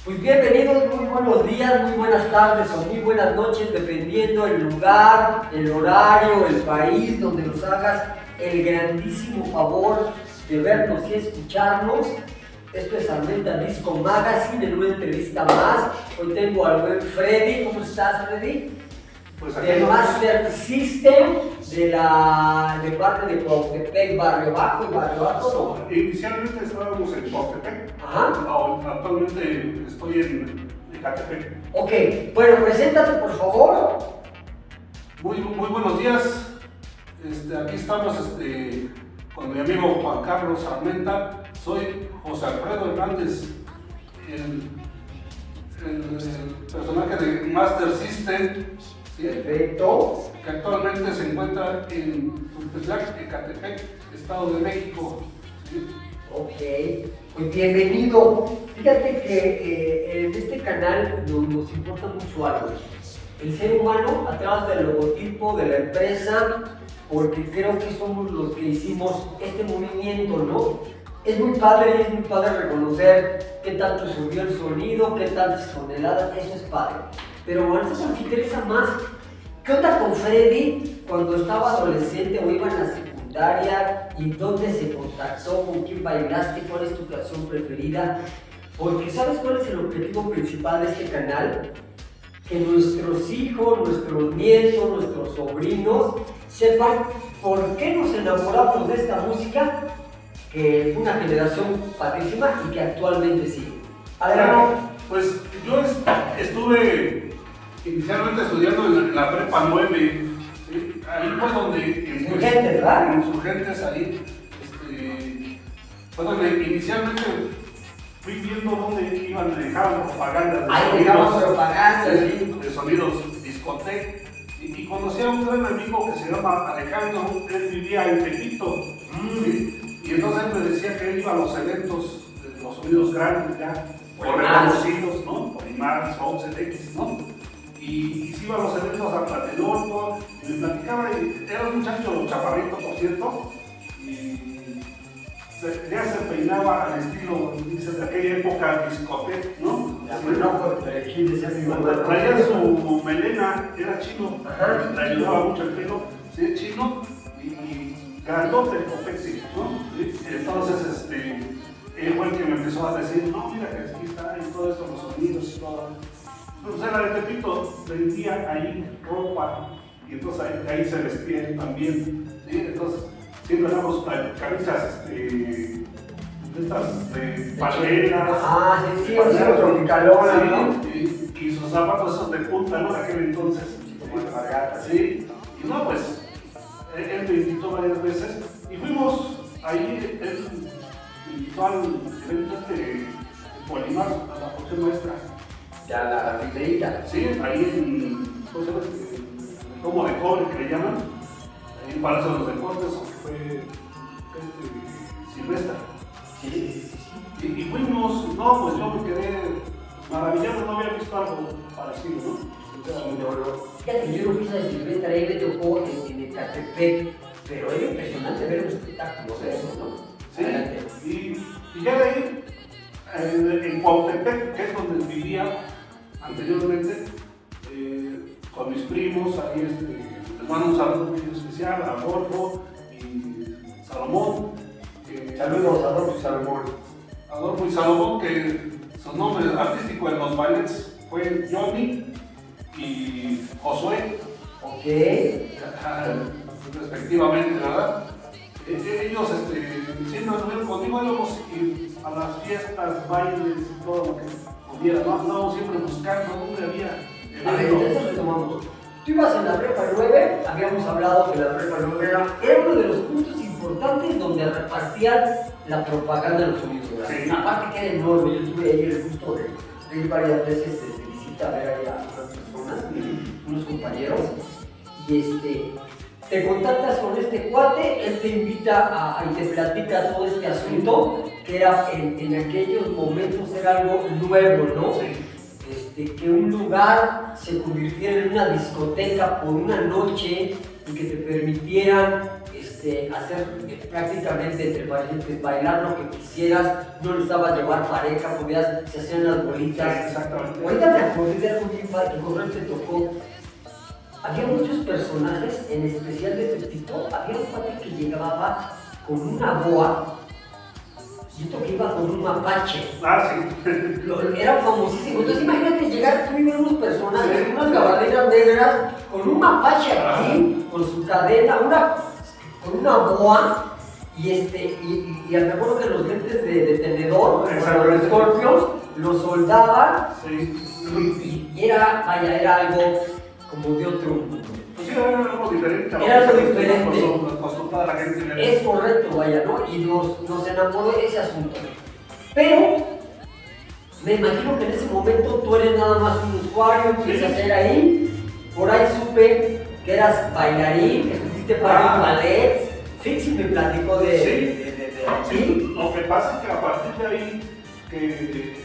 Pues bienvenidos, muy buenos días, muy buenas tardes o muy buenas noches, dependiendo el lugar, el horario, el país donde nos hagas el grandísimo favor de vernos y escucharnos. Esto es Armenta Disco Magazine en una entrevista más. Hoy tengo al buen Freddy. ¿Cómo estás, Freddy? Pues aquí Del Master System de parte de Cuautepec, Barrio Bajo y Barrio Alto, ¿no? Inicialmente estábamos en Cuautepec. Ajá. Actualmente estoy en Ecatepec. Ok, bueno, preséntate por favor. Muy buenos días. Aquí estamos con mi amigo Juan Carlos Armenta. Soy José Alfredo Hernández, el personaje de Master System. ¿Sí? Perfecto. Que actualmente se encuentra en Tultepec, Ecatepec, Estado de México. ¿Sí? Ok, pues bienvenido. Fíjate que en este canal nos importa mucho algo. El ser humano a través del logotipo de la empresa, porque creo que somos los que hicimos este movimiento, ¿no? Es muy padre reconocer qué tanto subió el sonido, qué tantas toneladas, eso es padre. Pero a nosotros nos interesa más, ¿qué onda con Freddy cuando estaba adolescente o iba en la secundaria? ¿Y dónde se contactó? ¿Con quién bailaste? ¿Cuál es tu canción preferida? Porque ¿sabes cuál es el objetivo principal de este canal? Que nuestros hijos, nuestros nietos, nuestros sobrinos sepan por qué nos enamoramos de esta música, que es una generación padrísima y que actualmente sigue. Adelante. Pues yo estuve inicialmente estudiando en la prepa 9, ¿sí? Ahí fue donde... Insurgentes, ¿verdad? Insurgentes, ahí. Fue donde inicialmente fui viendo dónde iban a dejar propagandas de de sonidos discotec. Y conocí a un gran amigo que se llama Alejandro. Él vivía en Tepito. ¿Sí? Y entonces él me decía que él iba a los eventos de los sonidos grandes ya, reconocidos, ¿no? Polimar, Sound X, ¿no? Y se iba a los eventos a Tlatelolco, y me platicaba, y era un muchacho chaparrito, por cierto, y ya se peinaba al estilo, dice, de aquella época discoteca, ¿no? Traía su melena, era chino, le ayudaba mucho el pelo, sí, chino, y grandote el copete, ¿no? ¿Sí? Entonces, él fue el que me empezó a decir, no, mira que aquí está, y todo esto, los sonidos y todo. Entonces, era de Tepito, vendía ahí ropa, y entonces ahí se vestía él también, ¿sí? Entonces, siempre andamos camisas, de estas de palmeras. Sí, tropicalona, ¿no? Y sus zapatos esos de punta, ¿no? De aquel entonces. Como de bargata. Sí, y no, pues, él me invitó varias veces, y fuimos ahí, él invitó al evento de Polimar, a la porción nuestra. Ya la filerita. Sí, ahí en, ¿cómo se llama? El Domo de Cobre, que le llaman, ahí en Palacio de los Deportes, que fue Silvestre. Sí. Y fuimos, no, pues yo me quedé maravillado, no había visto algo parecido, ¿no? Fíjate que yo no fui a Silvestre, ahí me tocó en Ecatepec, pero era impresionante ver un espectáculo de eso, ¿no? Sí, y ya de ahí, en Cuautepec, que es donde vivía anteriormente, con mis primos, ahí les mando un saludo muy especial a Adolfo y Salomón. Saludos a Adolfo y Salomón. Adolfo y Salomón, que su nombre artístico en los ballets fue Johnny y Josué. Ok. Respectivamente, ¿verdad? Ellos siempre anduvieron conmigo, íbamos a las fiestas, bailes y todo lo que hubiera, ¿no? Andábamos siempre buscando dónde había A ver, entonces retomamos. Tú ibas en la prepa 9, habíamos hablado que la prepa 9 era uno de los puntos importantes donde repartían la propaganda de los sonidos. Sí. Aparte que era enorme, yo tuve ahí el gusto de ir varias veces de visita a ver ahí a otras personas, unos compañeros, y te contactas con este cuate, él te invita y te platica todo este asunto, que era en aquellos momentos era algo nuevo, ¿no? Sí. Que un lugar se convirtiera en una discoteca por una noche y que te permitieran hacer prácticamente entre parientes, bailar lo que quisieras, no necesitabas llevar pareja, se hacían las bolitas. Sí, exactamente. Ahorita me acordé de algo bien padre que Corral te tocó. Había muchos personajes, en especial de Pepito, había un cuate que llegaba con una boa y otro que iba con un mapache. Ah, sí. Era famosísimo. Entonces imagínate llegar tú y ver unos personajes, unas gabardinas negras, con un mapache aquí, con su cadena, con una boa, y me acuerdo que los lentes de tenedor, como los escorpios, los soldaban, Sí. y era algo como de otro mundo. Pues sí, era algo diferente. Era algo diferente. Acostumbrada la gente. Es correcto, vaya, ¿no? Y nos enamoró ese asunto. Pero me imagino que en ese momento tú eres nada más un usuario, empiezas a hacer ahí. Por ahí supe que eras bailarín, que estuviste para ballets. Fixi me platicó de Sí, lo que pasa es que a partir de ahí, que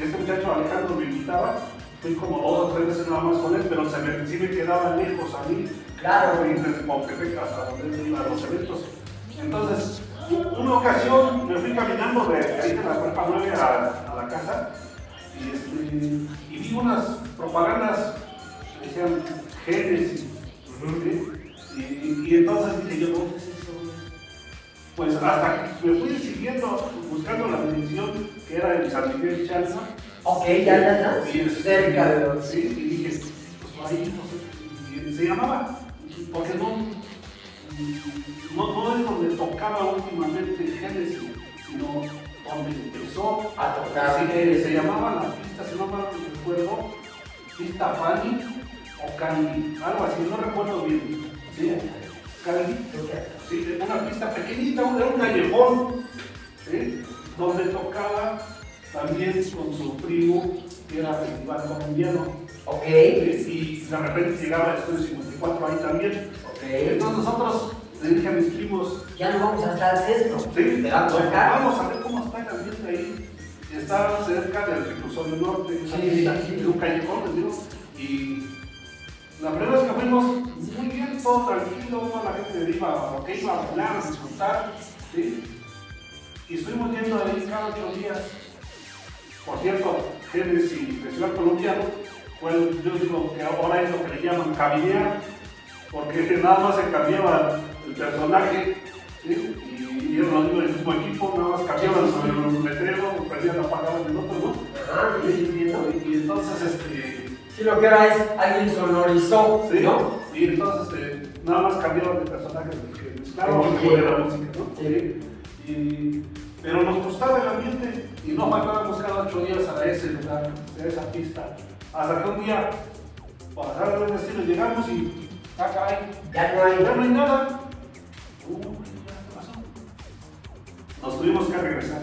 este muchacho Alejandro me invitaba, fui como 2 o 3 veces nada más con él, pero sí me quedaba lejos a mí. Claro. Desde Cuauhtémoc hasta donde él iba a los eventos. Entonces, una ocasión me fui caminando de ahí de la Prepa 9 a la casa y vi unas propagandas que decían Génesis. Y entonces dije yo, ¿dónde es eso? Pues hasta que me fui siguiendo, buscando la dirección que era en San Miguel Chalma. Ok, ya, cerca de los... Sí, y dije, pues ahí, no sé, y se llamaba, porque no es donde tocaba últimamente Génesis, sino donde empezó a tocar. Sí, se llamaba la pista, si no mal recuerdo, pista Fanny o Candy, algo así, no recuerdo bien. ¿Sí? Candy, sí, una pista pequeñita, era un callejón, ¿sí? Donde tocaba también con su primo, que era festival colombiano. Ok. Y de repente llegaba el Estudio 54 ahí también. Ok. Entonces nosotros le dije a mis primos, ya no vamos hasta el centro. Sí, vamos acá. Vamos a ver cómo está el ambiente ahí. Está cerca del reclusorio norte, sí. un callejón, les digo. Y la primera vez que fuimos, muy bien, todo tranquilo, toda la gente iba a bailar, a disfrutar, ¿sí? Y estuvimos yendo ahí cada 8 días. Por cierto, Génesis Festival Colombiano, yo digo que ahora es lo que le llaman cabinear, porque nada más se cambiaba el personaje, ¿sí? Y era el mismo equipo, nada más cambiaban sobre el letrero, perdían la palabra del otro, ¿no? Y entonces, sí, lo que era es, alguien sonorizó, ¿sí? ¿no? Y entonces, nada más cambiaban de personaje, que mezclaban con la música, ¿no? Sí. Pero nos gustaba el ambiente y no faltábamos cada 8 días a ese lugar, a esa pista. Hasta que un día, para hacer el destino, llegamos y caray, ya no hay nada. ¿Qué pasó? Nos tuvimos que regresar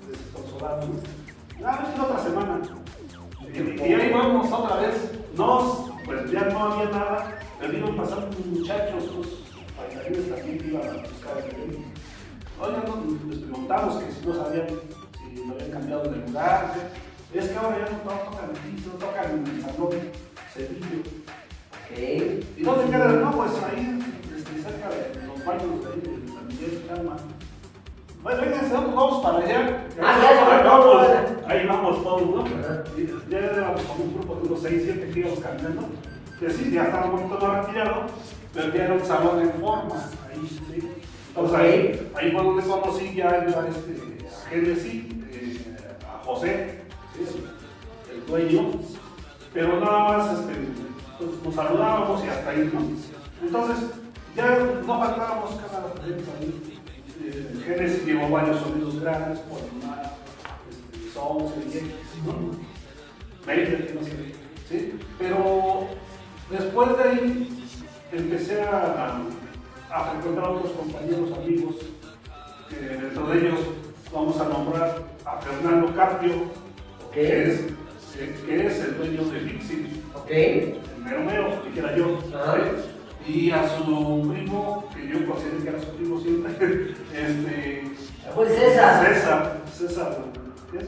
desconsolados. La otra semana. Y ahí vamos otra vez. Pues ya no había nada. Venían pasando muchachos, los bailarines también que iban a buscar el evento. Oigan, les preguntamos que si no sabían si lo habían cambiado de lugar. Es que ahora ya no tocan aquí, no tocan en el salón Cedillo. Okay. ¿Y dónde quedan? No, pues ahí, cerca de los baños de ahí, de San Miguel Calma. Bueno, vénganse, vamos para allá. Ahí vamos todos, ¿no? Ya éramos como un grupo de unos 6, 7 que íbamos caminando. Que sí, ya estaba un poquito más retirado, pero ya era un salón en forma. Ahí, sí. Entonces ahí fue donde conocí ya a Génesis, a José, ¿sí? El dueño, pero nada más pues nos saludábamos y hasta ahí, ¿no? Entonces ya no faltábamos cada vez ahí. Génesis llevó varios sonidos grandes, por una Sons, ¿no? Vader, no sé, ¿sí? Pero después de ahí empecé a frecuentar a otros compañeros, amigos, dentro de ellos vamos a nombrar a Fernando Carpio, que es el dueño de Fixi, el mero, dijera yo, y a su primo, que yo considero que era su primo siempre, pues César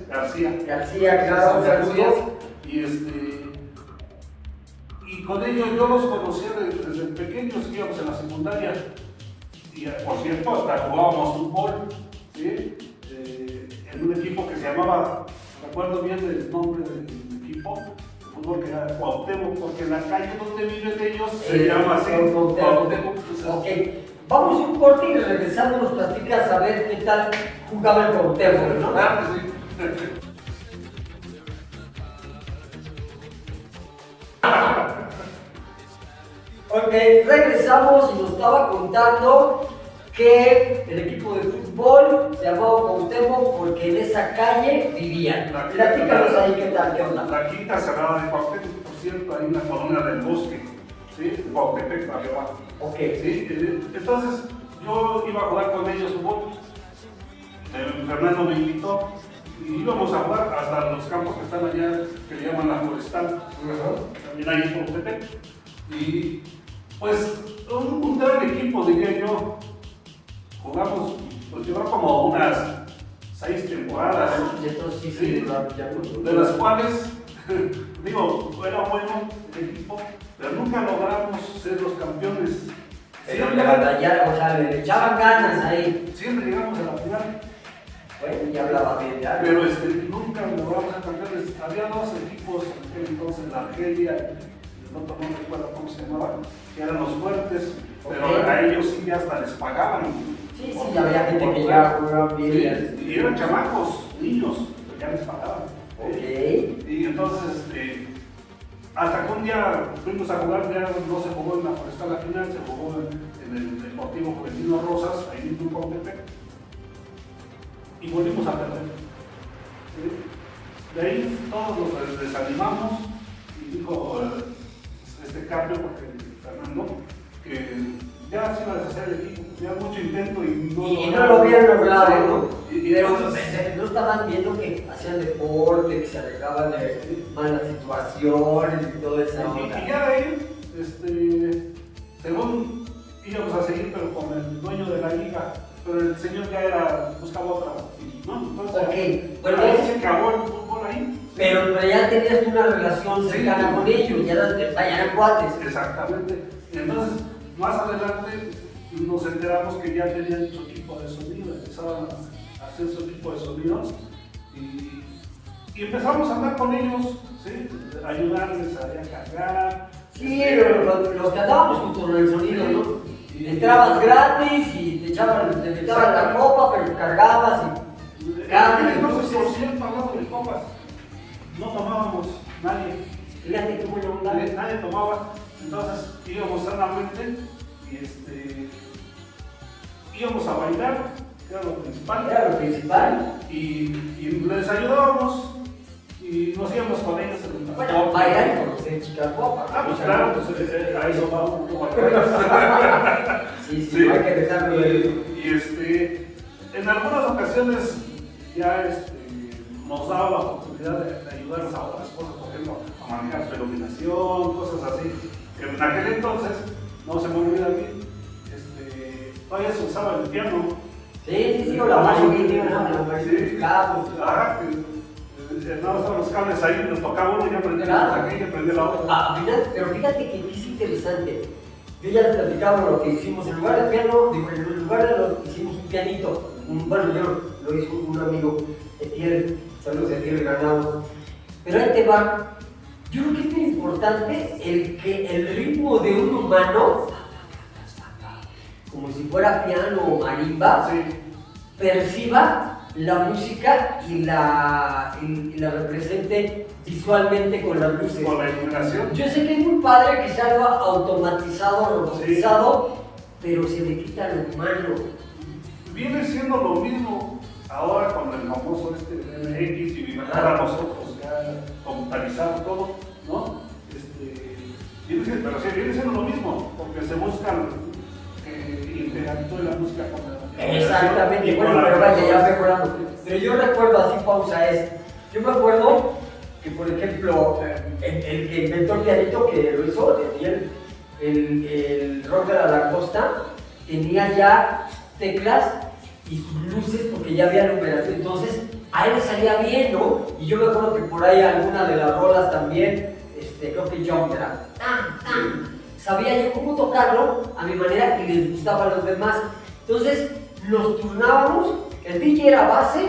García, claro, saludos. Y con ellos yo los conocía desde pequeños, íbamos en la secundaria. y por cierto, hasta jugábamos fútbol, ¿sí? En un equipo que se llamaba, recuerdo bien el nombre del equipo, de fútbol que era Cuauhtémoc, porque en la calle donde viven ellos se llama así, Cuauhtémoc. Entonces, ok, vamos a un corte y regresando nos platicas a ver qué tal jugaba el Cuauhtémoc, ¿no? Ah, sí. Ok, regresamos y nos estaba contando que el equipo de fútbol se llamaba Cuauhtémoc porque en esa calle vivían. Platícanos ahí qué tal, qué onda. La quinta cerrada de Cuauhtémoc, por cierto, ahí en la colonia del Bosque, ¿sí? Cuauhtémoc, para arriba. Ok. ¿Sí? Entonces, yo iba a jugar con ellos fútbol. Fernando me invitó y íbamos a jugar hasta los campos que están allá, que le llaman la Forestal, también ahí en Cuauhtémoc. Y pues, un gran equipo, diría yo. Jugamos, pues yo creo como unas 6 temporadas, Entonces sí, sí, de las cuales, digo, era bueno el equipo, pero nunca logramos ser los campeones. Pero le batallaron, o sea, le echaban ganas ahí. Siempre llegamos a la final, Bueno, ya hablaba bien de algo. pero nunca logramos ser campeones. Había 2 equipos en aquel entonces, la Argelia, el otro no recuerdo cómo se llamaban, que eran los fuertes, pero a ellos sí ya hasta les pagaban. Sí, sí, había gente que ya jugaba bien. Sí, y eran chamacos, niños, pero ya les pagaban. Ok. Y entonces, hasta que un día fuimos a jugar, ya no se jugó en la Forestal la final, se jugó en el Deportivo Juventino Rosas, ahí mismo en Cuauhtémoc, y volvimos a perder. ¿Sí? De ahí todos nos desanimamos y dijo este cambio, porque Fernando, que ya se iba a deshacer el equipo, ya mucho intento y no lo habían logrado, ¿no? Pero entonces, no estaban viendo que hacían deporte, que se alejaban de malas situaciones y todo eso. y ya de ahí, según íbamos a seguir, pero con el dueño de la liga, pero el señor ya buscaba otra, ¿no? Entonces, Ok, bueno, ahí se acabó el fútbol ahí. pero ya tenías una relación cercana con ellos, ya eran cuates. Exactamente. Entonces, más adelante nos enteramos que ya tenían su equipo de sonido, empezaban a hacer su equipo de sonidos y empezamos a andar con ellos, ¿sí? Ayudarles a cargar. Sí, los que andábamos junto con el sonido, ¿no? Entrabas gratis y te metían la copa, pero cargabas y Entonces, por cierto, hablando de copas, no tomábamos nadie. Fíjate qué buena onda. Nadie tomaba, entonces íbamos sanamente y íbamos a bailar, que era lo principal. Era lo principal. Y les ayudábamos y nos íbamos con ellos. Bueno, bailar y conocer chicas guapas. Ah, pues claro, pues a eso vamos. Sí, sí, no hay que dejarlo de eso. Y en algunas ocasiones ya nos daba la oportunidad de ayudarnos a otras cosas, por ejemplo, a manejar su iluminación, cosas así. Que en aquel entonces, no se me olvida a mí, todavía se usaba el piano. Sí, o la mayoría, la mayoría cabos. Ajá, no estaban los cables ahí, nos tocaba uno y aprendía aquella y aprendía la otra. Pero fíjate que es interesante. Yo ya les platicaba lo que hicimos. En lugar de piano, en lugar de lo hicimos un pianito. Bueno, yo lo hizo un amigo, Etiel, saludos a Etiel Granados. Pero ahí te va. Yo creo que es muy importante que el ritmo de un humano, como si fuera piano o marimba, Sí. perciba la música y la represente visualmente con las luces. Con la iluminación. Yo sé que es muy padre que sea algo automatizado, robotizado, pero se le quita lo humano. Viene siendo lo mismo ahora con el famoso MX y para nosotros ya computarizado todo, ¿no? Pero sí, viene siendo lo mismo, porque se buscan que interactúe la música con la Exactamente, bueno, pero vaya, ya mejorando. Pero yo recuerdo, así pausa yo me acuerdo que, por ejemplo, el que inventó el pianito, que lo hizo, el rock de la Lacosta, tenía ya teclas y sus luces porque ya había numeración, entonces a él le salía bien, ¿no? Y yo me acuerdo que por ahí alguna de las rolas también, creo que Jump era, sabía yo cómo tocarlo a mi manera y les gustaba a los demás. Entonces nos turnábamos, el DJ era base,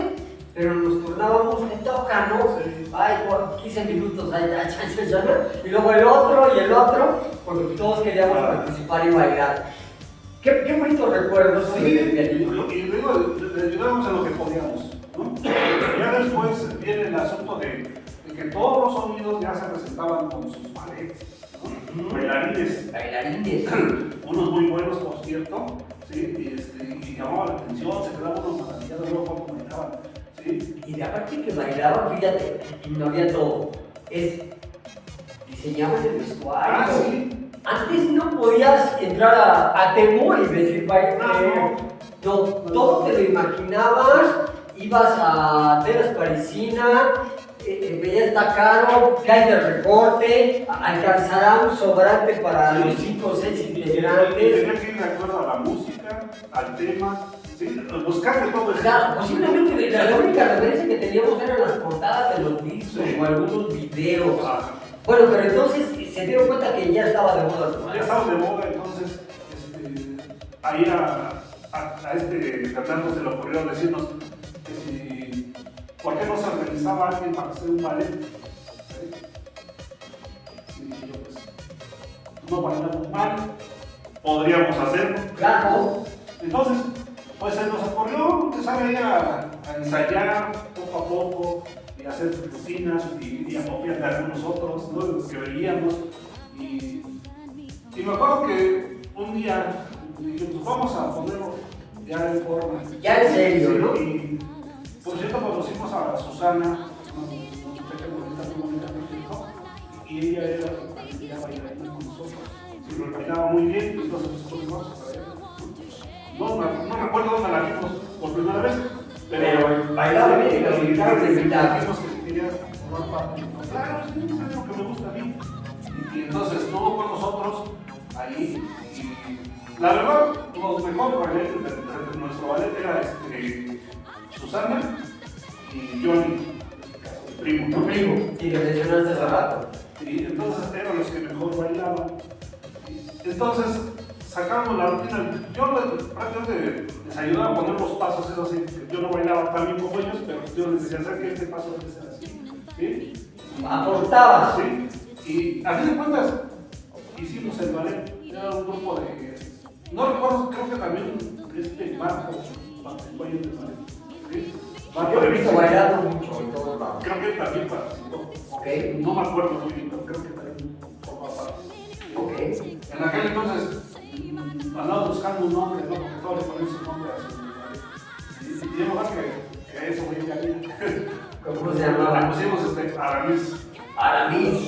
pero nos turnábamos, me toca, ¿no? Ay, por 15 minutos, ay, y luego el otro y el otro, porque todos queríamos participar y bailar. Qué bonitos recuerdos del pianino. Y luego le ayudábamos en lo que podíamos, ¿no? Ya después viene el asunto de que todos los sonidos ya se presentaban con sus ballets, ¿no? Bailarines. Unos muy buenos, por cierto, ¿sí? Y llamaban la atención, se quedaban unos maravillados luego cuando bailaban, ¿sí? Y de aparte que bailaban, fíjate, no había todo, diseñaban el vestuario. Sí. Antes no podías entrar a Temu y decir baile. No, todo te lo imaginabas, ibas a Telas Parisina, veías está caro, que hay de recorte, alcanzará un sobrante para los 5 o 6 integrantes. Tenía que ir de acuerdo a la música, al tema, ¿sí? Buscar de todo eso. Claro, posiblemente la única referencia que teníamos eran las portadas de los discos o algunos videos. Bueno, pero entonces se dieron cuenta que ya estaba de moda. Ya estaba de moda, entonces ahí a Fernando se le ocurrió decirnos que si, ¿por qué no se organizaba alguien para hacer un ballet? Y dije yo, pues, no bailamos mal, podríamos hacerlo. Claro. Entonces, pues se nos ocurrió empezar ahí a ensayar poco a poco y hacer rutinas y a copiar de algunos otros, ¿no? Los que veíamos. Y me acuerdo que un día dijimos, vamos a ponerlo ya en forma. Ya en serio, sí, ¿no? Y por cierto conocimos a Susana, una muchacha bonita, muy bonita, y ella era la que ya bailarina con nosotros. Sí, lo bailaba muy bien, entonces nosotros vamos a traer. No me acuerdo dónde la vimos por primera vez, pero bailaba bien y la invitaron a invitar. Dijimos que quería formar parte. Claro, sí, es lo que me gusta a mí. Y entonces estuvo con nosotros ahí. Y la verdad, los mejores bailarines de nuestro ballet era Susana y Johnny, primo. Tu primo, sí, lo mencionaste hace rato. Y entonces eran los que mejor bailaban. Entonces sacamos la rutina. Yo prácticamente les ayudaba a poner los pasos, eso sí. Yo no bailaba tan bien como ellos, pero yo les decía, ¿sabes que este paso debe ser así? ¿Sí? Aportabas. Sí. Y a fin de cuentas, hicimos el ballet. Era un grupo de. No recuerdo, creo que también Marco participó en el ballet. ¿Sí? Yo he visto bailando mucho en todos lados. Creo que él también participó. Okay. No me acuerdo muy bien, pero creo que también formaba parte. Okay. En aquel entonces andaba buscando un nombre, ¿no? Porque todos le ponen su nombre a su ballet. Y yo me que eso fue bien. ¿Cómo se llamaba? Le pusimos Aramis. Aramis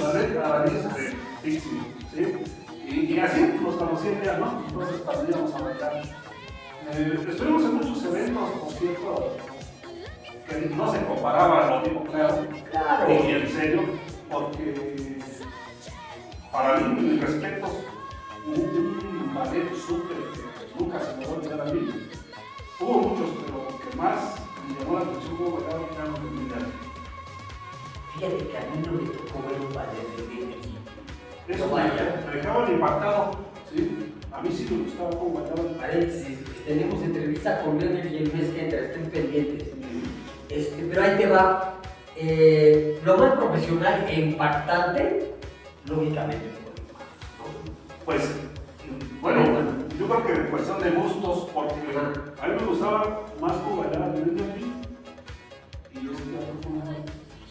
de Pixie, ¿sí? Y así nos conocían ya, ¿no? Entonces cuando íbamos a bailar. Estuvimos en muchos eventos, por cierto, que no se comparaba, lo digo claro, y en serio, porque para mí, mis respetos, un ballet súper que nunca se me va a olvidar a mí. Hubo muchos, pero que más me llamó la atención fue bailar un piano de Miguel. Fíjate que a mí no me tocó ver un ballet de México. Eso me dejaban impactado, ¿sí? A mí sí me gustaba cómo bailaban. Paréntesis, tenemos entrevista con Leonel y el mes que entra, estén pendientes. Pero ahí te va. Lo más profesional e impactante, lógicamente, ¿no? Pues, bueno, yo creo que en cuestión de gustos, porque a mí me gustaba más cómo bailaba de Benjamin y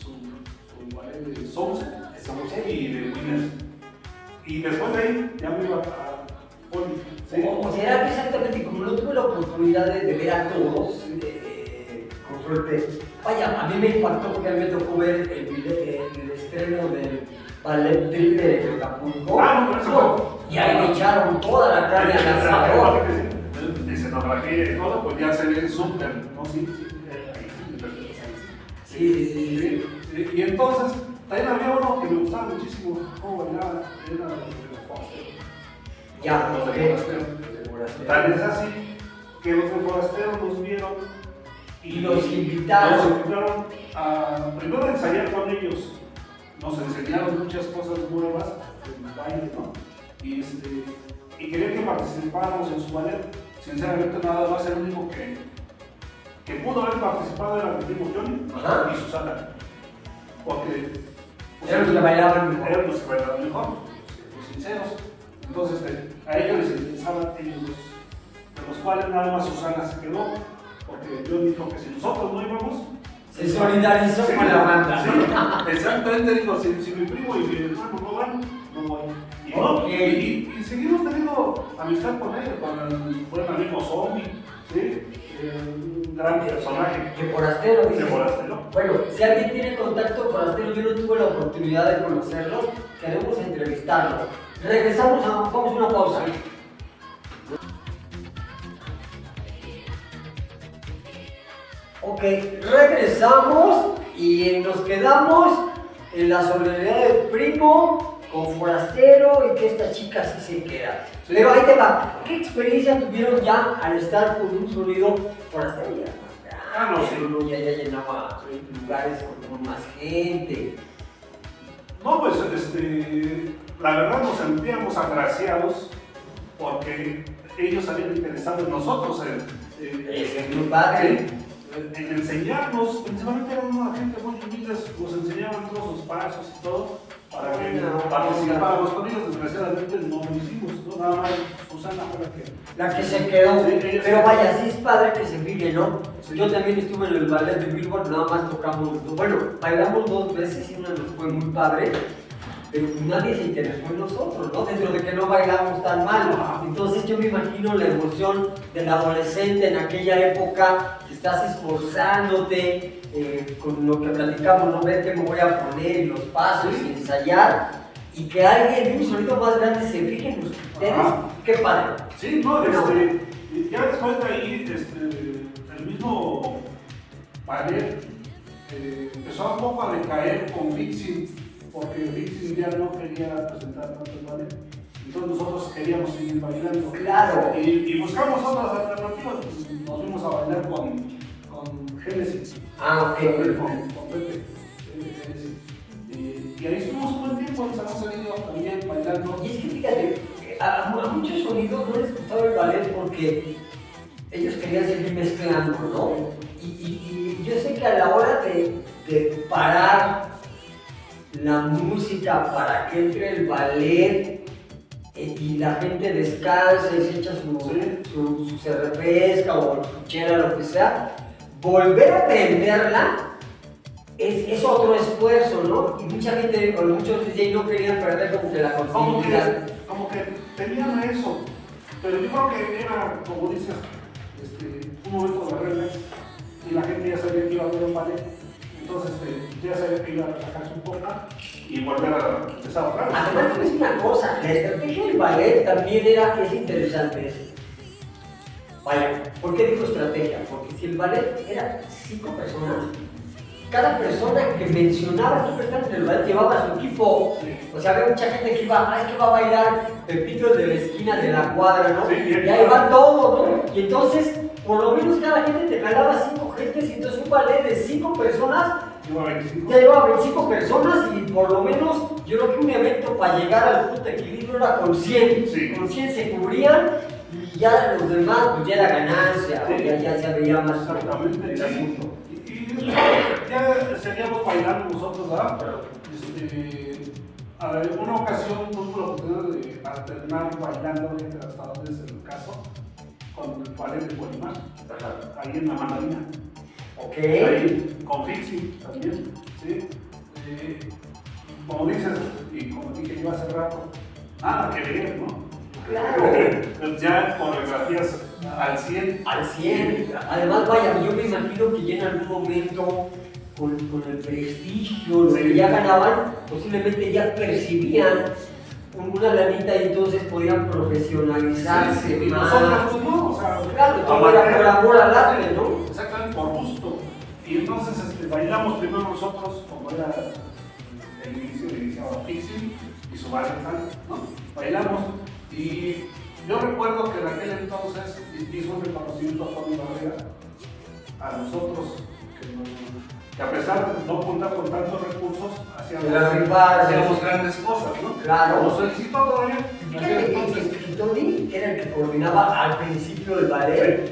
su ballet de Sousa y de Winners. Y después de ahí ya me iba a Poli. ¿Sí? O será que exactamente como no tuve la oportunidad de ver a todos, con suerte, vaya, a mí me impactó porque a mí me tocó ver el estreno del ballet Thriller de Acapulco. No, pero eso y ahí me echaron toda la carne al asador. De escenografía y todo, pues ya se ve súper, ¿no? Sí. Y entonces, también había uno que me gustaba muchísimo, cómo bailaba, era de Foster. Ya, los de Forastero. Tal es así que los de Forastero nos vieron y los invitaron a primero a ensayar con ellos. Nos enseñaron muchas cosas nuevas en baile, ¿no? Y querían que participáramos en su ballet. sinceramente nada más el único que pudo haber participado era mi primo Johnny y Susana. Porque eran los que bailaban mejor. Eran los que bailaban mejor, sinceros. Entonces a ellos les interesaban ellos dos, de los cuales nada más Susana se quedó, porque Johnny dijo que si nosotros no íbamos, se solidarizó con la banda. Sí, exactamente, digo, si mi primo y mi hermano no van, no voy. Y seguimos teniendo amistad con ellos, con el buen amigo Zombie, ¿sí? Un gran personaje. De Forastero, de Forastero. Bueno, si alguien tiene contacto con Forastero, yo no tuve la oportunidad de conocerlo, queremos entrevistarlo. Regresamos, vamos a una pausa. Ok, regresamos y nos quedamos en la solidaridad del primo con Forastero y que esta chica sí se queda. Sí. Pero ahí te va, ¿qué experiencia tuvieron ya al estar con un sonido Forastero? Ya más grande, uno ya llenaba lugares con más gente. No, pues la verdad nos sentíamos agraciados porque ellos habían interesado en nosotros Es muy padre. En enseñarnos, principalmente eran una gente muy humilde, nos enseñaban todos sus pasos y todo para que participáramos con ellos. Desgraciadamente no lo hicimos, ¿no? Nada más Susana fue la que se quedó. Sí, pero vaya, sí es padre que se fije, ¿no? Sí. Yo también estuve en el ballet de Billboard, nada más tocamos, bueno, bailamos 2 veces y una nos fue muy padre. Pero nadie se interesó en nosotros, ¿no? Dentro de que no bailamos tan mal. Entonces yo me imagino la emoción del adolescente en aquella época, que estás esforzándote con lo que platicamos, ¿no? Ver qué me voy a poner y los pasos y ensayar, y que alguien de un sonido más grande se fije en ustedes. ¡Qué padre! Sí, no, ya después de ahí, el mismo ballet empezó un poco a decaer con Fixing, porque Fixing ya no quería presentar tanto el ballet. Entonces nosotros queríamos seguir bailando. Claro. Y buscamos otras alternativas. Nos fuimos a bailar con Genesis. Ok. Con Pepe. Y ahí estuvimos un buen tiempo, nos hemos salido también bailando. Y es que fíjate, a muchos sonidos no les gustaba el ballet porque ellos querían seguir mezclando, ¿no? Y yo sé que a la hora de parar la música para que entre el ballet y la gente descansa y se echa se refresca o su chela, lo que sea, volver a prenderla es otro esfuerzo, ¿no? Y mucha gente, o muchos DJ no querían perder como que la continuidad. Como que tenían eso, pero yo creo que era, como dices, un momento de relax y la gente ya sabía que iba a ver un ballet. Entonces ya sabía que iba a relajarse un poco y volver a empezar otra vez. Además, te voy a decir una cosa, la estrategia del ballet también es interesante. Vaya, ¿por qué digo estrategia? Porque si el ballet era 5 personas, cada persona que mencionaba que estaba en el ballet llevaba su equipo. Sí. O sea, había mucha gente que iba, es que va a bailar Pepito el de la esquina de la cuadra, ¿no? Sí, y ahí van todos, ¿no? Y entonces, por lo menos cada gente te jalaba 5 gentes, y entonces un ballet de 5 personas ya llevaba 25 personas, y por lo menos yo creo que un evento para llegar al punto de equilibrio era con 100. Sí. Con 100 se cubrían y ya los demás pues ya era ganancia, sí. ya se veía más exactamente el asunto. Y ya seguíamos bailando nosotros, ¿verdad? En una ocasión tuve la oportunidad de alternar bailando, hasta donde es el caso, con el ballet de Polimar, ahí en la Mandarina. Ok. Ahí con Fixing también, ¿sí? Como dices, y como dije yo hace rato, nada que ver, ¿no? Claro. Ya coreografías al 100. Al 100. Además, vaya, yo me imagino que ya en algún momento, con el prestigio, lo que ya ganaban, posiblemente ya percibían una lanita y entonces podían profesionalizarse y más. Nosotros pues no, o sea, claro, todo era por amor al arte, ¿no? Exactamente, por gusto. Y entonces bailamos primero nosotros, como era el inicio, iniciaba Fixing y su ballet, ¿no? Bailamos. Y yo recuerdo que en aquel entonces hizo un reconocimiento a Tony Barrera, a nosotros, que a pesar de no contar con tantos recursos, hacíamos grandes cosas, ¿no? Claro. Nos felicitó todavía. Fíjate que Tony, que era el que coordinaba al principio el ballet,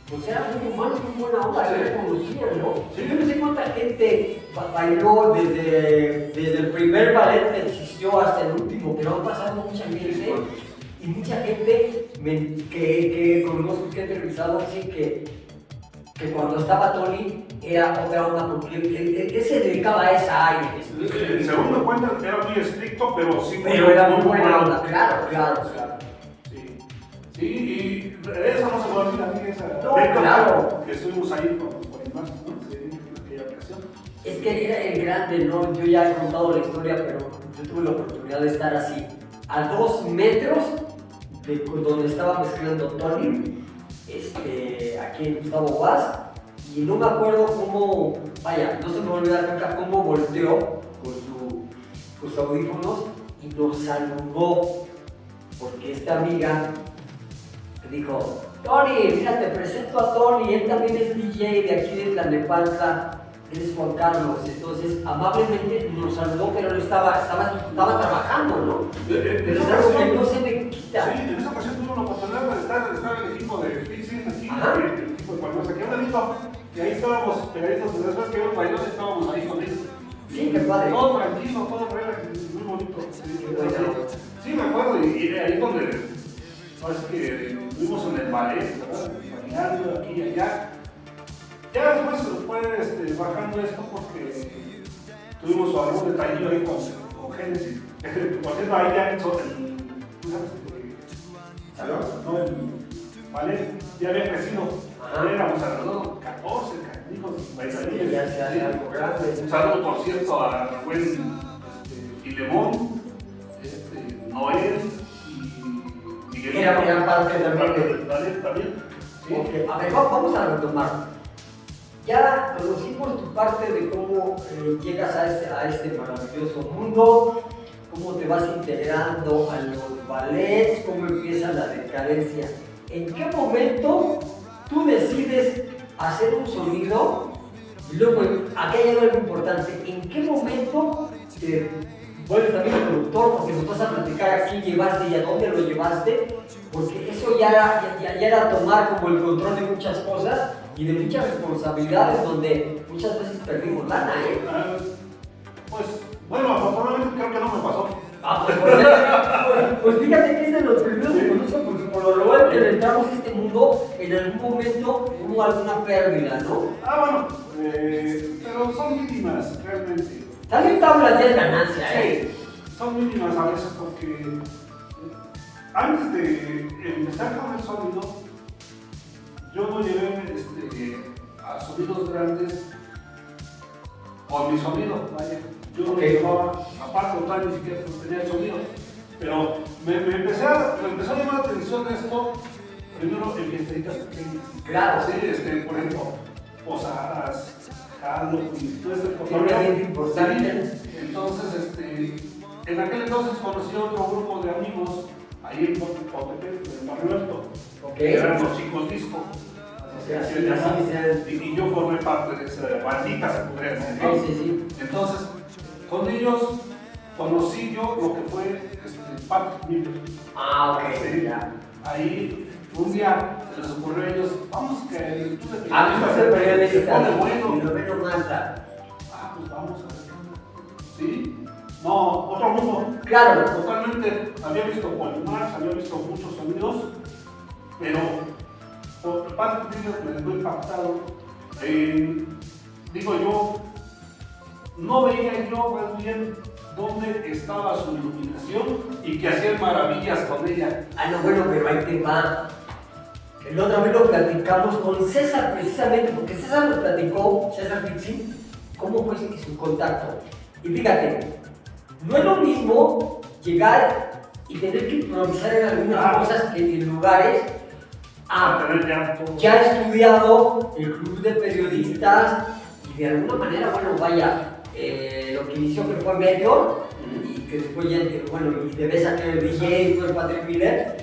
pues era muy humano, muy buena onda, se reconocían, ¿no? Yo no sé cuánta gente bailó desde el primer ballet que existió hasta el último, pero han pasado mucha gente, y mucha gente que conozco, que he entrevistado, dicen que cuando estaba Tony era otra onda, porque él se dedicaba a esa área. Según me cuentan, era muy estricto, pero sí. Pero era muy buena onda, claro. Sí, y esa no se me olvida a mí, esa No, claro. Que estuvimos ahí por imagen, ¿no? Sí, en aquella ocasión. Es que era el grande, ¿no? Yo ya he contado la historia, pero yo tuve la oportunidad de estar así, a 2 metros de donde estaba mezclando Tony, aquí en Gustavo Vaz, y no me acuerdo cómo, vaya, no se me va a olvidar nunca cómo volteó con sus audífonos y nos saludó, porque esta amiga dijo: Tony, mira, te presento a Tony, él también es DJ de aquí de Tlalnepantla, él es Juan Carlos. Entonces, amablemente nos saludó, pero él estaba trabajando, ¿no? Pero es algo que no se me quita. Sí, en esa ocasión tuve la oportunidad de estar en el equipo de Fixing, aquí, el equipo de Cuando saqué un delito, y ahí estábamos pegaditos, y después que yo bailó, estábamos ahí con ellos. Sí, qué padre. Todo tranquilo, todo relax, muy bonito. Sí, me acuerdo, y ahí es donde... Parece que estuvimos en el ballet, ¿verdad? Caminando aquí y allá. Ya después se fue bajando esto porque tuvimos algún detallillo ahí con Génesis. Por cierto, ahí ya hizo el salón, ¿no? El ballet ya había crecido. Éramos alrededor 14 hijos bailarines. Ya se hace algo grande. Un saludo, por cierto, a buen Filemón, Noel. Que era gran parte también del también. Sí. Okay. A ver, vamos a retomar. Ya conocimos tu parte de cómo llegas a este maravilloso mundo, cómo te vas integrando a los ballets, cómo empieza la decadencia. ¿En qué momento tú decides hacer un sonido? Y luego, aquí hay algo importante. ¿En qué momento vuelves también el productor, porque nos vas a platicar a quién llevaste y a dónde lo llevaste? Porque eso ya era tomar como el control de muchas cosas y de muchas responsabilidades donde muchas veces perdimos lana, ¿eh? Pues, bueno, afortunadamente creo que no me pasó. Pues fíjate que es de los primeros que conozco, porque por lo regular que entramos a este mundo, en algún momento hubo alguna pérdida, ¿no? Bueno, pero son mínimas realmente. También tablas ya es ganancia, ¿eh? Sí, son mínimas a veces porque antes de empezar con el sonido, yo no llevé a sonidos grandes con mi sonido, vaya. Yo no llevaba, aparte total, ni siquiera tenía el sonido. Pero me empezó a llamar la atención esto, primero en fiestas pequeñas. Claro. Sí, por ejemplo, posadas, Halloween, todo este cotorreo importante. Sí. Entonces, en aquel entonces conocí a otro grupo de amigos ahí en Potepec, en Barrio Alto, que eran los Chicos Disco. Y yo formé parte de esa bandita, se podría decir, ¿no? Sí. Entonces, con ellos conocí yo lo que fue Patrick Miller. Ok. Sí. Ya. Ahí, un día se les ocurrió a ellos, vamos que ser periodista, se pone bueno. Y lo menos mata. Pues vamos a ver. ¿Sí? No, otro mundo. Claro. Totalmente, había visto Polimars, había visto muchos sonidos, pero por parte de ellos me dejó impactado. Digo yo, no veía yo más bien dónde estaba su iluminación y que hacían maravillas con ella. No, bueno, pero ahí te va. El otra vez lo platicamos con César precisamente, porque César nos platicó, César Pixi, cómo fue su contacto. Y fíjate, no es lo mismo llegar y tener que improvisar en algunas cosas en lugares ya estudiado el club de periodistas y de alguna manera, bueno, vaya, lo que inició que fue Meteor y que después ya, bueno, y debes sacar el DJ y fue el Patrick Miller,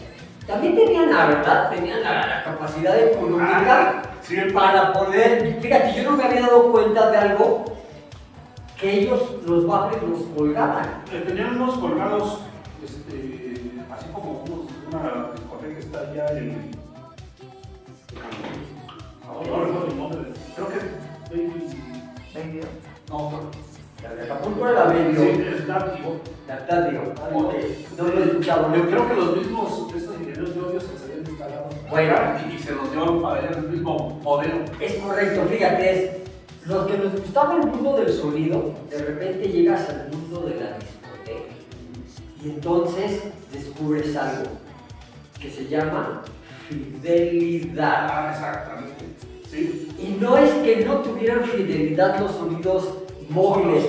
también tenían la capacidad económica para poder, fíjate, yo no me había dado cuenta de algo, que ellos los baffles los colgaban. Tenían unos colgados así como una discoteca que está allá en no recuerdo el nombre, creo que es Baby. No, La de Acapulco era la Baby. sí, es Dátilo. No lo he escuchado. Yo creo que los mismos, estos ingenieros de audio se habían instalado. Bueno. Y se los llevaron para allá el mismo modelo. Es correcto, fíjate, los que nos gustaba el mundo del sonido, de repente llegas al mundo de la discoteca y entonces descubres algo que se llama fidelidad. Ah, exactamente. Sí. Y no es que no tuvieran fidelidad los sonidos móviles.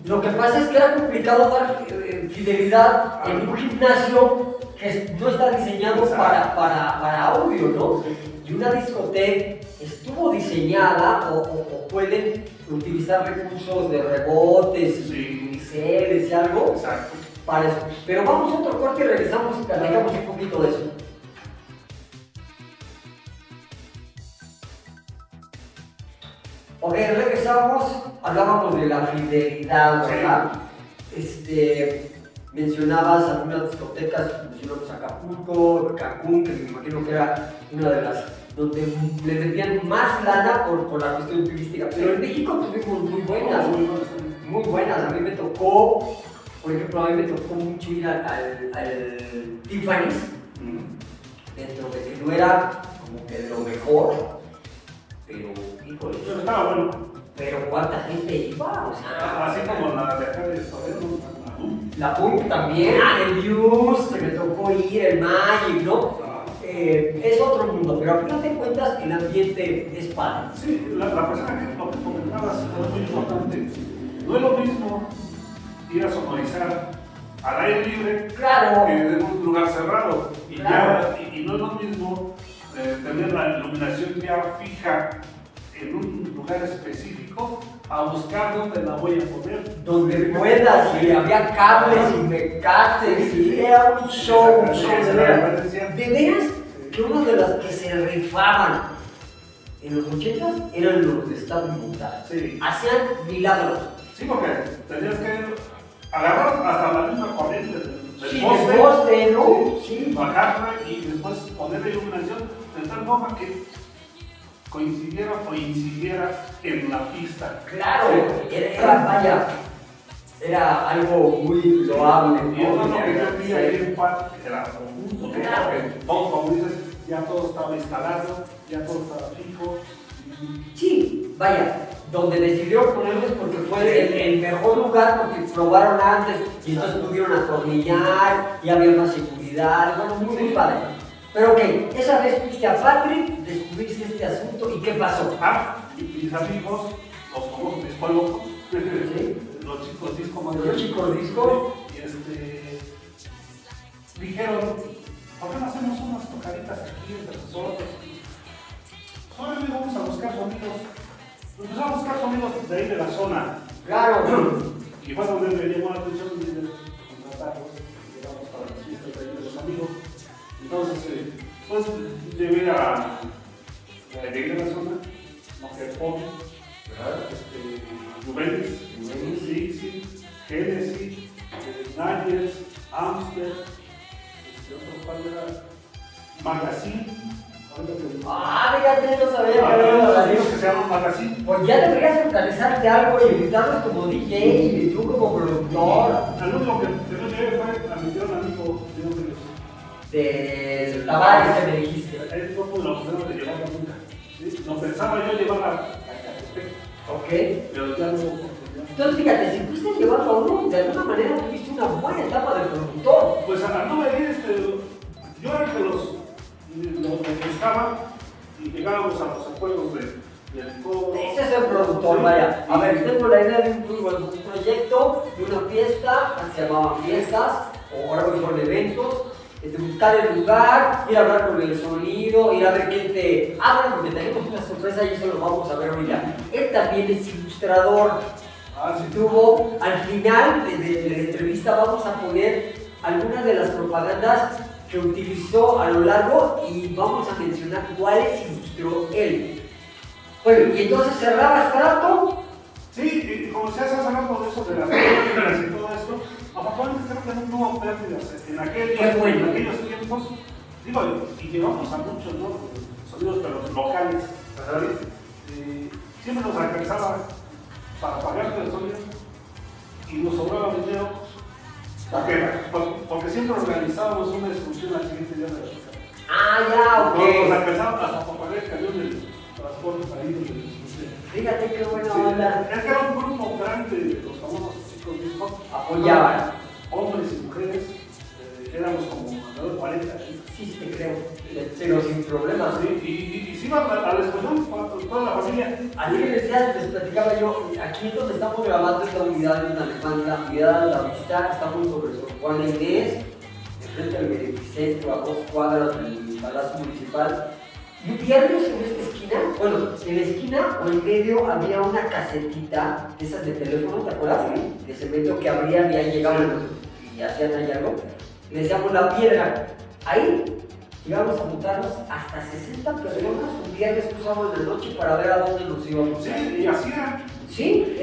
Lo que pasa es que era complicado dar fidelidad en un gimnasio que no está diseñado para audio, ¿no? Y una discoteca estuvo diseñada o pueden utilizar recursos de rebotes, uniceles y algo. Exacto. Para eso. Pero vamos a otro corte y regresamos y platicamos un poquito de eso. Ok, regresamos, hablábamos de la fidelidad, ¿verdad? Mencionabas algunas discotecas, mencionamos Acapulco, Cancún, que me imagino que era una de las donde le metían más lana por la cuestión turística. Pero en México tuvimos muy buenas, muy buenas. A mí me tocó, por ejemplo, mucho ir al Tiffany's, dentro de que no era como que lo mejor, pero híjole. Pero estaba bueno. Pero cuánta gente iba, o sea. Así como la de acá de Torreón, la PUC también, el News, que me tocó ir, el Magic, ¿no? Es otro mundo, pero al final de cuentas el ambiente es padre. Sí, la persona que lo que comentabas es muy importante. No es lo mismo ir a sonorizar al aire libre Claro. que en un lugar cerrado. Y, Claro. y no es lo mismo tener la iluminación ya fija en un lugar específico a buscar dónde la voy a poner. Donde puedas, y había cables y mecates, y era un show, de veras. De veras que una de las que se rifaban en los 80s eran los de Estado Inmortal. Sí. Hacían milagros. Sí, porque tenías que agarrar hasta la misma corriente del poste, ¿no? Sí. Bajarla y después ponerle iluminación de tal forma que coincidiera o incidiera en la pista. Claro, era algo muy loable. Y eso es lo que yo vi ahí en parte, era profundo, Claro. porque todo, como dices, ya todo estaba instalado, ya todo estaba fijo. Sí, vaya, donde decidieron ponerlos porque fue el mejor lugar porque probaron antes y entonces pudieron atornillar y había más seguridad, bueno, muy padre. Pero ok, esa vez fuiste a Patrick, descubriste este asunto y ¿qué pasó? Y mis amigos, los famosos discos locos, ¿Sí? los chicos discos Los chicos discos. Dijeron, ¿por qué no hacemos unas tocaditas aquí entre nosotros? Ahora vamos a buscar sonidos. Empezamos a buscar sonidos de ahí de la zona. Claro. Y fue donde me llamó la atención de contratarlos. Llegamos para las fiestas de ahí de los amigos. Entonces, pues llegué a la zona, Monterpón, Juventus, Dixie, Genesis, Nayers, Amster, otro cual era Magazine. Fíjate, no sabía Hay unos que amigos que se llaman Magazine. Pues ya deberías organizarte algo y invitarlos como DJ y tú como productor. Al único que no llegué fue a mi gran amigo De Tavares que me dijiste. Él no pudo la oportunidad de llevarla nunca. ¿Sí? No pensaba yo llevarla a Catepec. Ok. Pero ya no hubo oportunidad. Entonces fíjate, si fuiste llevando a uno, de alguna manera tuviste una buena etapa de productor. Pues al no venir, yo era el que los buscaba y llegábamos a los acuerdos del coro. Ese es el productor, vaya. A ver, tengo la idea de un proyecto, de una fiesta, se llamaban fiestas, o ahora son eventos. Buscar el lugar, ir a hablar con el sonido, ir a ver quién te... bueno, porque tenemos una sorpresa y eso lo vamos a ver ahorita. Él también es ilustrador. Tuvo, al final de la entrevista vamos a poner algunas de las propagandas que utilizó a lo largo y vamos a mencionar cuáles ilustró él. Bueno, y entonces cerrabas trato. Sí, y como se hace hablando de eso, de las películas y todo esto, afortunadamente creo que no hubo pérdidas en bueno. aquellos tiempos. Digo, y llevamos a muchos, ¿no? Sonidos, pero locales. Siempre nos alcanzaba para pagar el sonido y nos sobraba dinero. Porque siempre organizábamos una excursión al siguiente día de la chica. Ah, ya, ok. Nos alcanzaba hasta para pagar el camión del transporte para ir de la excursión. Fíjate qué buena Sí, onda. es que era un grupo grande de los famosos chicos discos. Apoyaban. Hombres y mujeres, éramos como alrededor de 40. Sí, te creo. Pero sin problemas. Sí, y se iban a la excursión toda la familia. Así que decías, les platicaba yo, aquí donde estamos grabando esta unidad en Alemania, la unidad de la vista, estamos sobre Sor Juana Inés, enfrente al Beneficentro, a 2 cuadras del Palacio Municipal. Y un viernes en esta esquina, bueno, en la esquina o en medio había una casetita, de esas de teléfono, ¿te acuerdas? De cemento que abrían y ahí llegaban y hacían ahí algo. Le decíamos La Piedra. Ahí llegamos a juntarnos hasta 60 personas un viernes un sábado de la noche para ver a dónde nos íbamos. Sí, y así era. ¿Sí?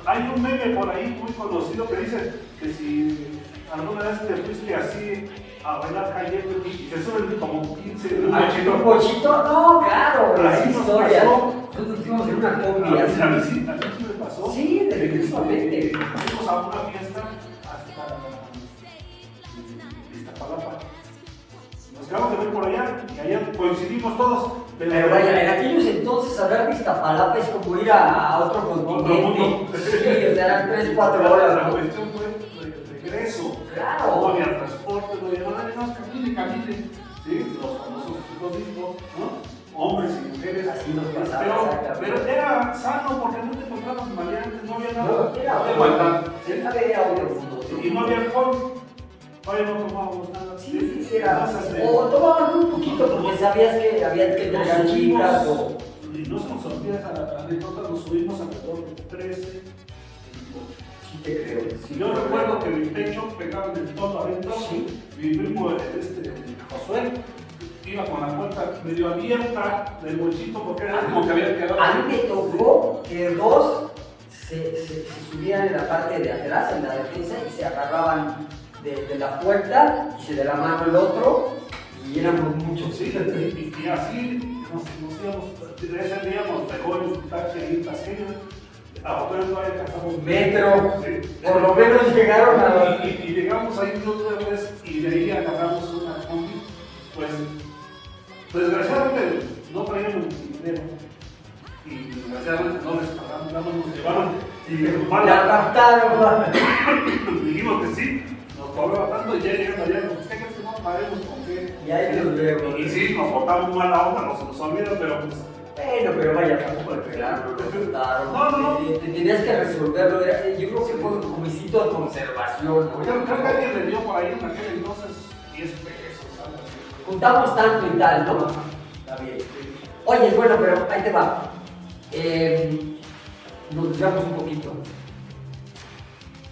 Hay un meme por ahí muy conocido que dice que si alguna vez te fuiste así a bailar cayendo y te suben como 15 en un ¿Un pochito? No, claro, así es nos historia. pasó. Nosotros fuimos en una combi. A mí sí me pasó. Sí, definitivamente. Fuimos a una fiesta hasta Iztapalapa. Nos quedamos de ver por allá y allá coincidimos todos. Pero vaya, en aquellos entonces hablar de Iztapalapa es como ir a otro continente. Sí, o sea, eran 3-4 horas. La ¿no? cuestión fue de regreso. Claro. No había transporte, no había nada, no, camine. ¿Sí? Los famosos chicos discos, ¿no? Hombres y mujeres. Así nos pasaba. Pero era sano porque no te encontrabas maleantes, no había nada. No, era de maldad. Era otro mundo. Y no había alcohol. Todavía no tomábamos nada. Sí, era. Entonces, O tomabas muy poquito porque sabías que había que entregar chicas o. Y no se nos olvida esa anécdota, nos subimos alrededor de 13, 18. Sí, te creo. Si yo recuerdo que mi techo pegaba en el todo adentro, Sí. mi primo Josué iba con la puerta medio abierta del bolsito porque era como que había quedado. A mí me tocó que dos se subían en la parte de atrás, en la defensa, y se agarraban de la puerta y se de la mano el otro, y éramos muchos. Sí, y así nos íbamos, ese día nos dejó el taxi ahí en Tasqueña, afortunadamente todavía alcanzamos Metro, sí. por lo menos llegaron a los... Y llegamos ahí dos veces y de ahí agarramos una combi, pues desgraciadamente no traíamos dinero y desgraciadamente no les pagamos, nada más nos llevaron y La raptaron, dijimos que sí, nos cobraba tanto y ya llegando allá, ¿qué crees que no paguemos con qué? y ahí los veo. Y sí, nos portamos mal la onda, no se nos olvida, pero pues... Bueno, pero vaya, tampoco le pegaron, lo soltaron. No. Tenías que resolverlo. Yo creo que fue como instinto de conservación, ¿no? Yo creo que alguien le dio por ahí en aquel entonces 10 pesos, ¿sabes? Juntamos tanto y tal, ¿no? Está bien. Oye, bueno, pero ahí te va. Nos desviamos un poquito.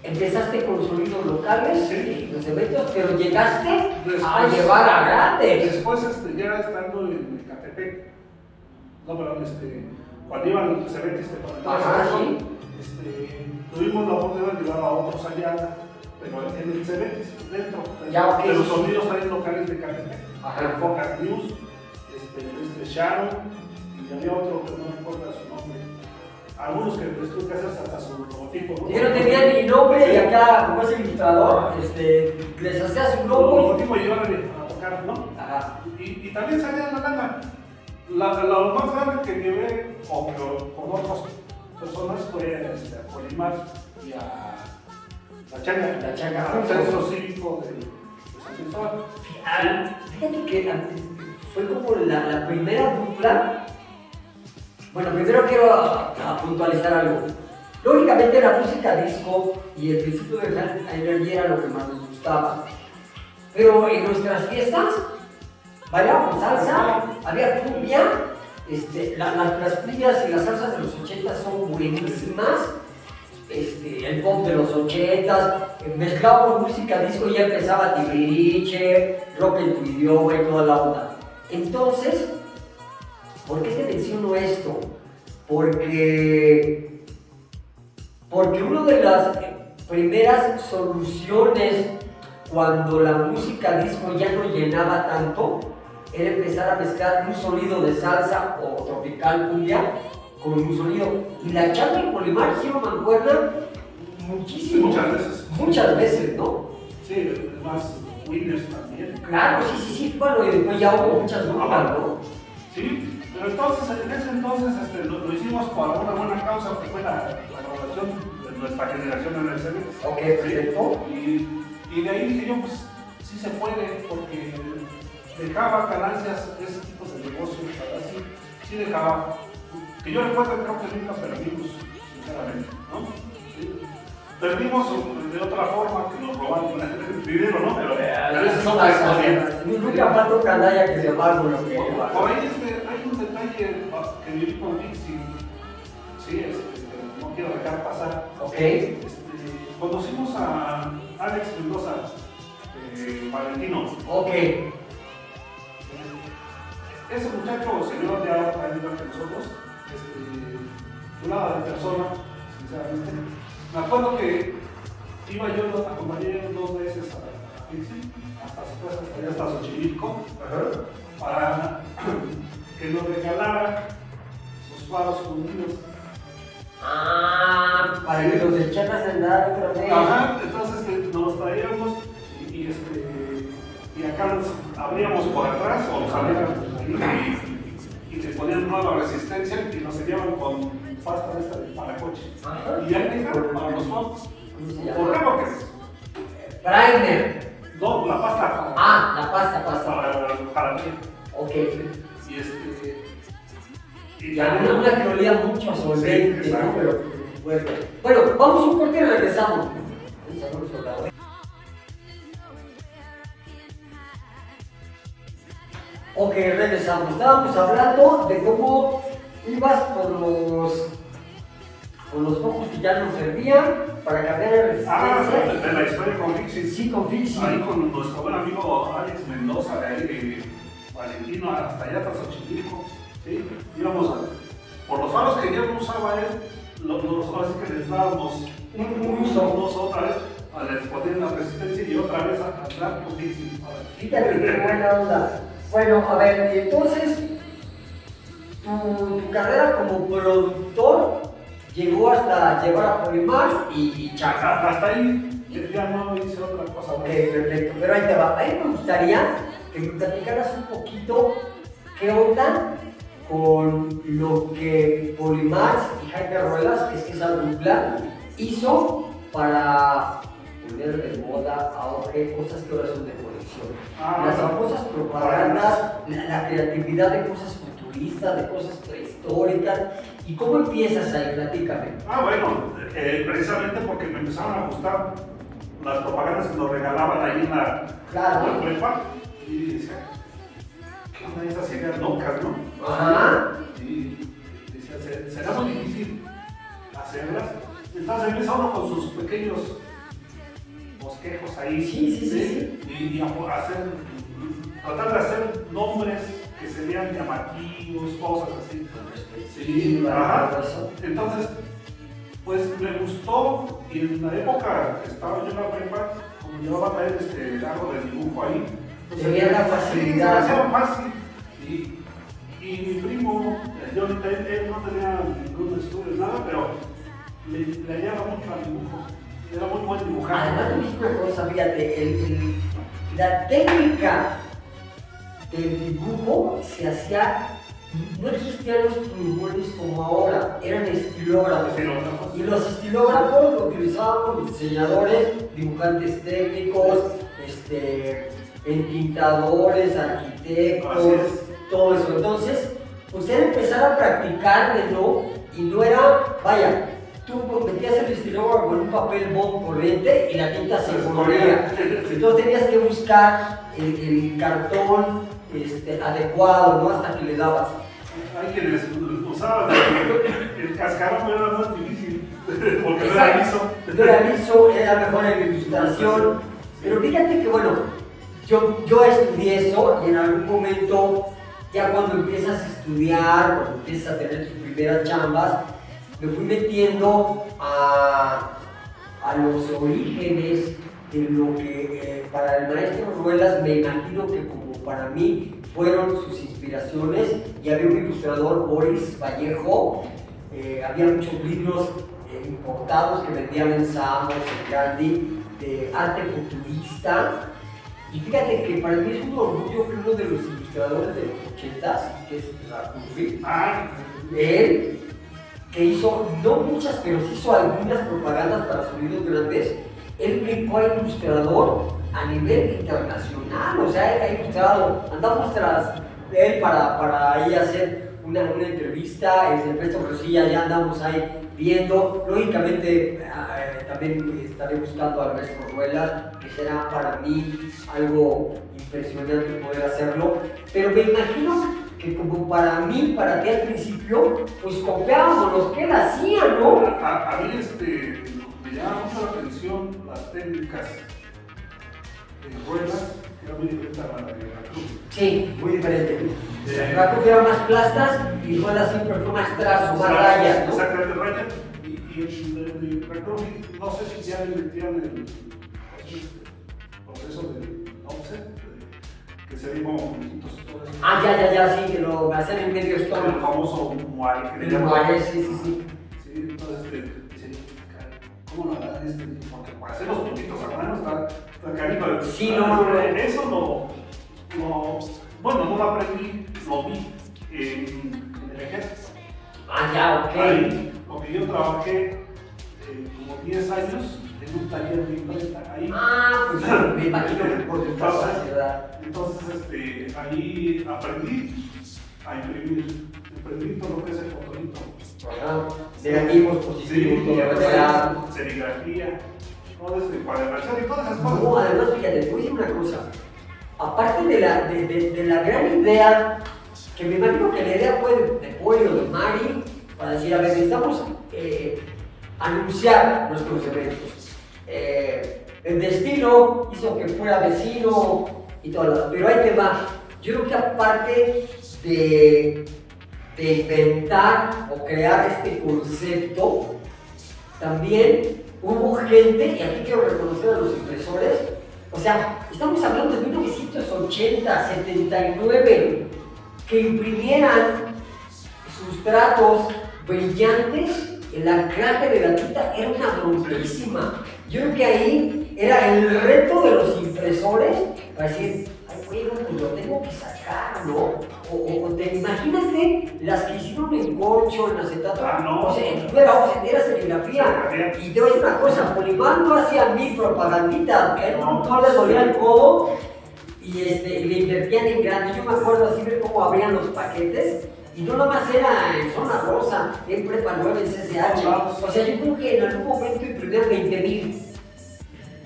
Empezaste con sonidos locales, Sí. los eventos, pero llegaste a Después- llevar a grandes. Después, ya estando en Ecatepec, no, perdón, cuando iban los eventos para Ajá, el sí. tuvimos la oportunidad de llevar a otros allá, pero en el Cebetis, dentro Ya, ok. de los sonidos también locales de Ecatepec. Ajá. Focus News, Sharon, y había otro que no me acuerdo su nombre. Algunos que les tuve que hacer hasta su logotipo, ¿no? Yo no tenía ni nombre y acá, como es el ilustrador, les hacía su Su logo. logotipo llevaron a tocar, ¿no? Ajá. Y también salía la lana. Lo más grande que llevé con otras personas fue a Polimar y a La Changa. La Changa. Al centro cívico de San Cristóbal. Fíjate que fue como la primera dupla. Bueno, primero quiero puntualizar algo. Lógicamente la música disco y el principio de High Energy era lo que más nos gustaba. Pero en nuestras fiestas bailábamos salsa, había cumbia, las cumbias y las salsas de los 80 son buenísimas. El pop de los 80, mezclábamos música disco y ya empezaba Timbiriche, rock en tu idioma y toda la onda. Entonces, ¿por qué te menciono esto? Porque uno de las primeras soluciones cuando la música disco ya no llenaba tanto, era empezar a mezclar un sonido de salsa o tropical cumbia con un sonido. Y la chamba y Polimar hicieron mancuerna muchísimo. Muchas veces, ¿no? Sí, además Winners también. Claro, sí. Bueno, y después ya hubo muchas grupos, ¿no? Sí, pero entonces, en ese entonces lo hicimos para una buena causa, que fue la graduación de nuestra generación en el CEMEX. Ok, perfecto. Y de ahí dije yo, pues sí se puede, porque dejaba ganancias de ese tipo de negocios, ¿verdad? Sí dejaba. Que yo recuerdo, creo que nunca perdimos, sinceramente, ¿no? Sí. Perdimos de otra forma, que nos robaron el dinero, ¿no? Pero eso es otra historia. Nunca falta un canalla que se va con lo que... Por ahí hay un detalle que viví con Dixie, sí, no quiero dejar pasar. Ok. Conocimos a Alex Mendoza, Valentino. Ok. Ese muchacho, señor, ya está igual que nosotros, chulada de persona, sinceramente. Me acuerdo que iba yo, lo acompañé 2 veces a Dixie, hasta su casa, hasta Xochimilco, para que nos regalara sus faros fundidos. Para que los echaras a andar otra vez. Ajá, entonces nos traíamos y acá los abríamos por atrás o los abríamos y les ponían nueva resistencia y nos sellaban con pasta esta para coche. Y ya dejaron para los faros. ¿Por qué? Porque Primer. no, la pasta. La pasta. Para mí. Ok. Y ya una que olía mucho a solvente, sí, ¿no? Pero bueno, vamos a un corte y regresamos. Ok, regresamos. Estábamos hablando de cómo ibas con los focos que ya no servían para cambiar la resistencia. De la historia con Fixie. Sí, con Fixie. Ahí con nuestro buen amigo Alex Mendoza, de ahí, Valentino, hasta allá, hasta Xochimilco. ¿Sí? Íbamos por los faros que ya no usaba él, ahora sí que les dábamos un uso otra vez, les ponían la resistencia y otra vez a andar con Fixie. Fíjate qué buena onda. Bueno, a ver, entonces, tu carrera como productor llegó hasta llevar a Polimars y Chaca. Hasta ahí ya no hice otra cosa. Ok, perfecto, pero ahí te va. A mí me gustaría que me platicaras un poquito qué onda con lo que Polimars y Jaime Ruelas, que es que esa dupla, hizo para poner de moda, auge, cosas que ahora son de colección. Las famosas propagandas, la creatividad de cosas futuristas, de cosas prehistóricas. ¿Y cómo empiezas ahí? Platícame. Bueno, precisamente porque me empezaron a gustar las propagandas que nos regalaban ahí en la prepa. Y decía, ¿qué onda esas ideas locas, no? Ajá. Y decía, será muy difícil hacerlas. Entonces empieza uno con sus pequeños bosquejos ahí. Sí. Y tratar de hacer nombres que se vean llamativos, cosas así. Sí, entonces, pues me gustó y en la época que estaba yo en la prepa, como llevaba también algo de dibujo ahí, pues tenía la facilidad. Sí, me fácil. Y mi primo, yo ahorita él no tenía ningún estudio, nada, pero le hallaba mucho al dibujo. Era muy buen dibujante. Además, te dije una cosa, fíjate, la técnica del dibujo se hacía, no existían los plumones como ahora, eran estilógrafos. Y los estilógrafos lo utilizaban los diseñadores, dibujantes técnicos, entintadores, arquitectos, todo eso. Entonces, pues era empezar a practicarle, ¿no? Y no era, vaya, tú metías el estilógrafo con un papel bond corriente y la tinta se corría. Entonces tenías que buscar el cartón adecuado, ¿no? Hasta que le dabas. Hay quienes usaban el cascarón, pero era más difícil, porque no era liso. No era liso, era mejor en la ilustración. Pero fíjate que, bueno, yo estudié eso y en algún momento, ya cuando empiezas a estudiar, cuando empiezas a tener tus primeras chambas, me fui metiendo a a los orígenes de lo que para el maestro Ruelas, me imagino que como para mí fueron sus inspiraciones, y había un ilustrador, Boris Vallejo, había muchos libros importados que vendían en Samos, en Gandhi, de arte futurista. Y fíjate que para mí es un orgullo que uno de los ilustradores de los 80s, que es Rakufi, él, que hizo, no muchas, pero sí hizo algunas propagandas para sonidos grandes, él brincó a ilustrador a nivel internacional. O sea, él ha ilustrado, andamos tras él para ir a hacer una entrevista, el Silvestre Rosilla, ya andamos ahí viendo. Lógicamente también estaré buscando a Ernesto Ruelas, que será para mí algo impresionante poder hacerlo, pero me imagino que como para mí, para ti al principio, pues copiábamos los que él hacía, ¿no? A mí me llama mucho la atención las técnicas de Ruelas, que era muy diferente a la de Rakufi. Sí, muy diferente. Rakufi era más plastas y Ruelas siempre fue más trazo, más rayas, ¿no? Exactamente, rayas. Y el Rakufi, no sé si ya le metían el proceso de offset, que se ve como puntitos. Ya, sí, que lo hacen en medio El stone. famoso moare, que le El llaman. moare, sí. Sí, entonces dice, ¿cómo lo hará Porque para hacer los puntitos a mano está cariño. Sí, no. Eso bueno, no lo aprendí, lo vi en el ejército. Ya, ok. Ahí, porque yo trabajé como 10 años en un taller de imprenta ahí. Pues me imagino que por tu capacidad. Entonces, ahí aprendí a imprimir, aprendí todo lo que es el fotolito. Negativos, positivos, todo. Serigrafía, todo eso, encuadernación y todas esas cosas. No, además, fíjate, te voy a decir una cosa. Aparte de la gran idea, que me imagino que la idea fue de Polio, de Mari, para decir, a ver, necesitamos anunciar nuestros eventos. El destino hizo que fuera vecino y todo, pero ahí te va. Yo creo que aparte de inventar o crear este concepto, también hubo gente, y aquí quiero reconocer a los impresores, o sea, estamos hablando de 1980, 79, que imprimieran sustratos brillantes, el anclaje de la tinta era una bronquísima. Yo creo que ahí era el reto de los impresores para decir, ay, güey, pues lo tengo que sacar, ¿no? Imagínate las que hicieron en corcho, en acetato. No. O sea, era serigrafía. Y te voy a decir una cosa, Polimar no hacía mil propaganditas, que no les dolía el codo y le invertían en grande. Yo me acuerdo así ver cómo abrían los paquetes. Y no nomás era en Zona Rosa, en Prepa 9, en CCH. O sea, yo creo que en algún momento imprimían 20,000.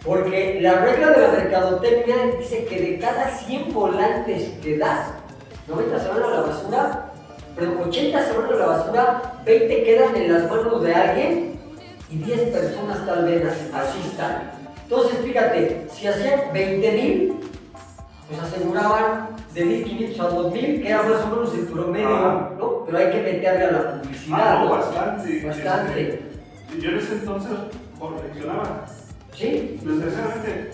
Porque la regla de la mercadotecnia dice que de cada 100 volantes que das, 90 se van a la basura, pero 80 se van a la basura, 20 quedan en las manos de alguien y 10 personas tal vez asistan. Entonces, fíjate, si hacían 20,000, pues aseguraban de 1,500 a 2,000, que era más o menos el promedio, ¿no? Pero hay que meterle a la publicidad, ¿no? Bastante. Yo en ese entonces coleccionaba. Sí. Desgraciadamente,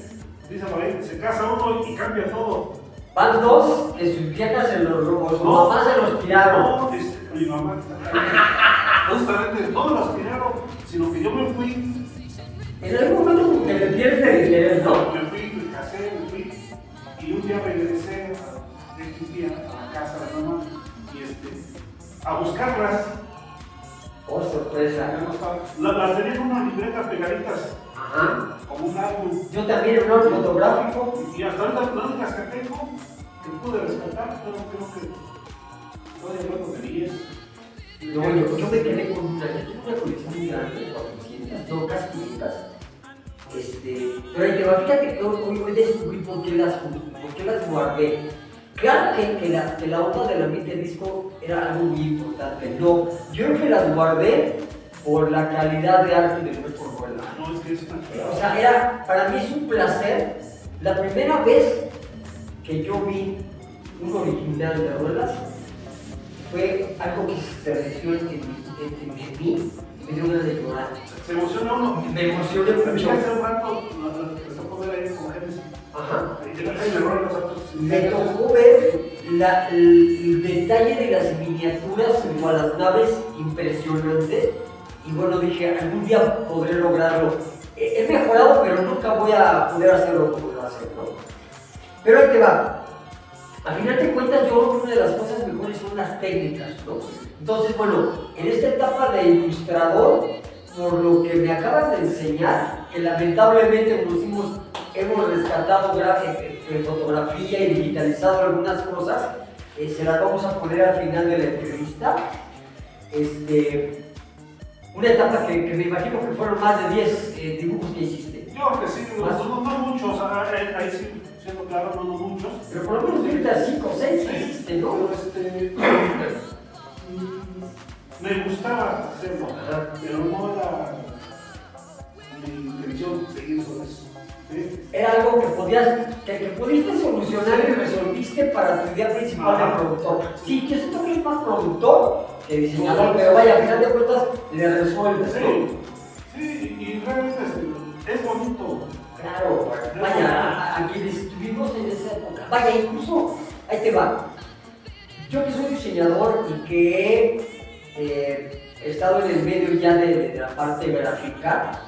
dice por ahí, se casa uno y cambia todo. Van dos que sus viejas se los robó, su mamá se los tiraron. No, mi mamá. Justamente, no me los tiraron, sino que yo me fui. En algún momento como que le pierdes el interés, ¿no? Me fui, me casé, y un día regresé a la casa de mi mamá y a buscarlas. Oh, sorpresa. Las tenía en una libreta pegaditas. Ajá. Como un álbum. Yo también en un álbum fotográfico. Y hasta ahorita las únicas que tengo, que pude rescatar, pero creo que estoy hablando de 10. No, yo me quedé con una colección muy grande, 400, no, casi 500. Pero ahí te va, fíjate que hoy descubrí por qué las guardé. Claro que la onda del ambiente disco era algo muy importante. No, yo creo que las guardé por la calidad de arte de nuestro Ruelas. No, es que es una... O sea, para mí es un placer. La primera vez que yo vi un original de Ruelas fue algo que se estableció en de mí, me dio ganas de llorar. Se emociona uno. Me emocioné mucho. Hace un rato me tocó ver ahí con Génesis. Ajá. Me tocó ver el detalle de las miniaturas como a las naves impresionante. Y bueno, dije, algún día podré lograrlo. He mejorado, pero nunca voy a poder hacerlo como lo hacer, ¿no? Pero ahí te va. A final de cuentas, yo creo que una de las cosas mejores son las técnicas, ¿no? Entonces, bueno, en esta etapa de ilustrador, por lo que me acabas de enseñar, que lamentablemente hemos rescatado fotografía y digitalizado algunas cosas, se las vamos a poner al final de la entrevista. Una etapa que me imagino que fueron más de 10 dibujos que hiciste. Yo creo que sí, no muchos, ahí sí, siendo claro, no muchos. Pero por lo menos ahorita 5 o 6 que hiciste, ¿no? Me gustaba hacerlo, pero no era mi intención seguir con eso. ¿Sí? Era algo que pudiste solucionar y resolviste para tu idea principal de productor. Sí, yo siento que es más productor que diseñador, pero vaya, al final de cuentas le resuelves, ¿no? Sí, y realmente es bonito. Claro, vaya, a quienes estuvimos en esa época, vaya, incluso, ahí te va. Yo que soy diseñador y que he estado en el medio ya de la parte gráfica,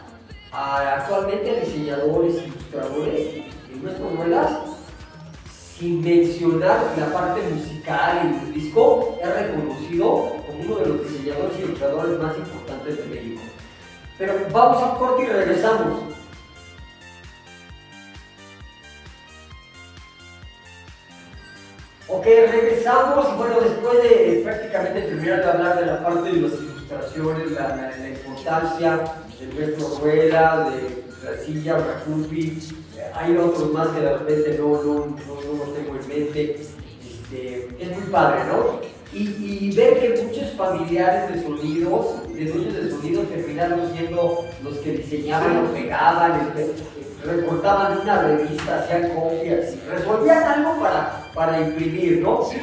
actualmente diseñadores, ilustradores y nuestras novelas, sin mencionar la parte musical y el disco, es reconocido como uno de los diseñadores y ilustradores más importantes de México. Pero vamos a corte y regresamos. Ok, regresamos y bueno, después de prácticamente terminar de hablar de la parte de las ilustraciones, la importancia de nuestro Rueda, de Racilla, Racurfi, hay otros más que de repente no los tengo en mente, es muy padre, ¿no? Y ver que muchos familiares de sonidos, de dueños de sonidos, terminaron siendo los que diseñaban o pegaban, recortaban una revista, hacían copias, resolvían algo para imprimir, ¿no? Sí,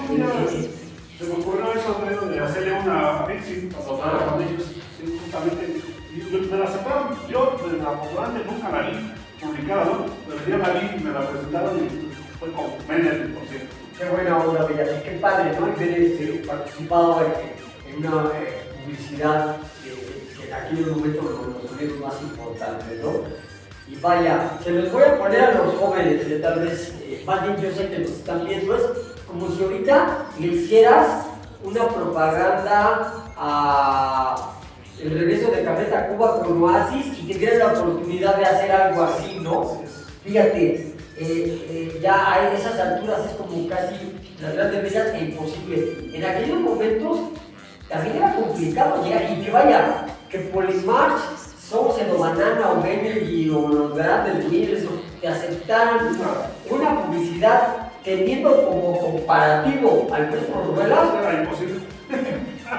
se me ocurrió eso de hacerle una fixing con ellos, justamente. Y me la sacaron, yo desafortunadamente nunca la vi publicada, ¿no? Pero ya la vi y me la presentaron y fue con Menel, por cierto. Qué buena onda, Bella, qué padre, ¿no? Y ver participado en una publicidad que en aquellos momentos los sonidos más importantes, ¿no? Y vaya, se los voy a poner a los jóvenes, que tal vez, más bien yo sé que nos están viendo, es como si ahorita le hicieras una propaganda a el regreso de Café Tacuba con Oasis y tuvieras la oportunidad de hacer algo así, ¿no? Fíjate, ya a esas alturas es como casi las grandes mesas e imposible. En aquellos momentos también era complicado llegar y que vaya, que Polymarch, Sauce o Banana o Energy o los grandes líderes te aceptaran una publicidad teniendo como comparativo al nuestro Ruelas. Era imposible.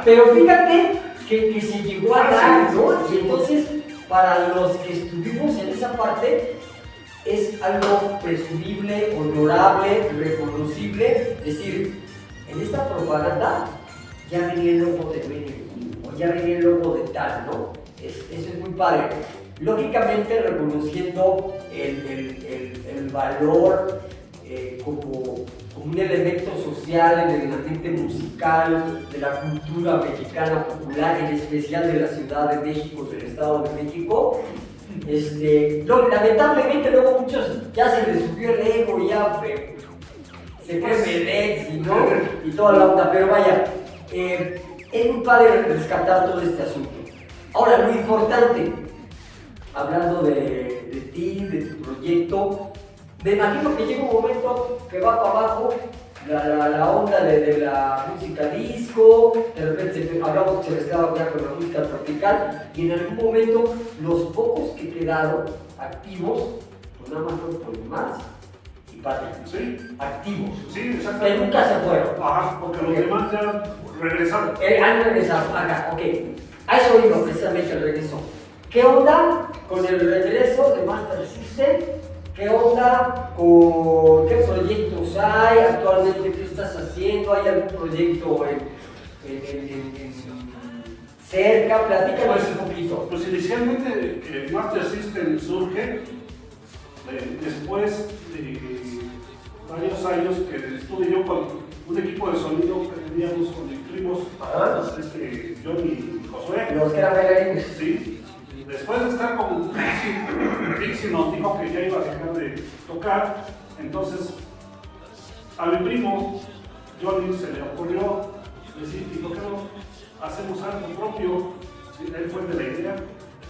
Pero fíjate que se llegó a dar, ¿no? Y entonces, para los que estuvimos en esa parte, es algo presumible, honorable, reconocible. Es decir, en esta propaganda ya venía el logo de Benny o ya venía el logo de tal, ¿no? Eso es muy padre. Lógicamente reconociendo el valor como un elemento social en el ambiente musical de la cultura mexicana popular, en especial de la Ciudad de México, del Estado de México. Lamentablemente luego muchos ya se les subió el ego y ya se creen vedettes y toda la onda, pero vaya, es muy padre rescatar todo este asunto. Ahora, lo importante, hablando de ti, de tu proyecto, me imagino que llega un momento que va para abajo la onda de la música disco, de repente hablamos que se mezclaba ya con la música tropical, y en algún momento los pocos que quedaron activos, pues nada más fueron Polymarch y Patrick. Sí. Activos. Sí, exactamente. Que nunca se fueron. Ajá, porque los demás ya regresaron. Han regresado, acá, ok. A eso iba precisamente el regreso. ¿Qué onda con el regreso de Master System? ¿Qué onda con qué proyectos hay actualmente? ¿Qué estás haciendo? ¿Hay algún proyecto en cerca, platícanos un poquito. Pues inicialmente Master System surge después de varios años que estuve yo con un equipo de sonido que teníamos con mis primos, Johnny y Josué. Los que eran bailarines. Sí. Después de estar con Dixie nos dijo que ya iba a dejar de tocar, entonces a mi primo Johnny se le ocurrió decir, ¿y por qué no hacemos algo propio? Sí, él fue de la idea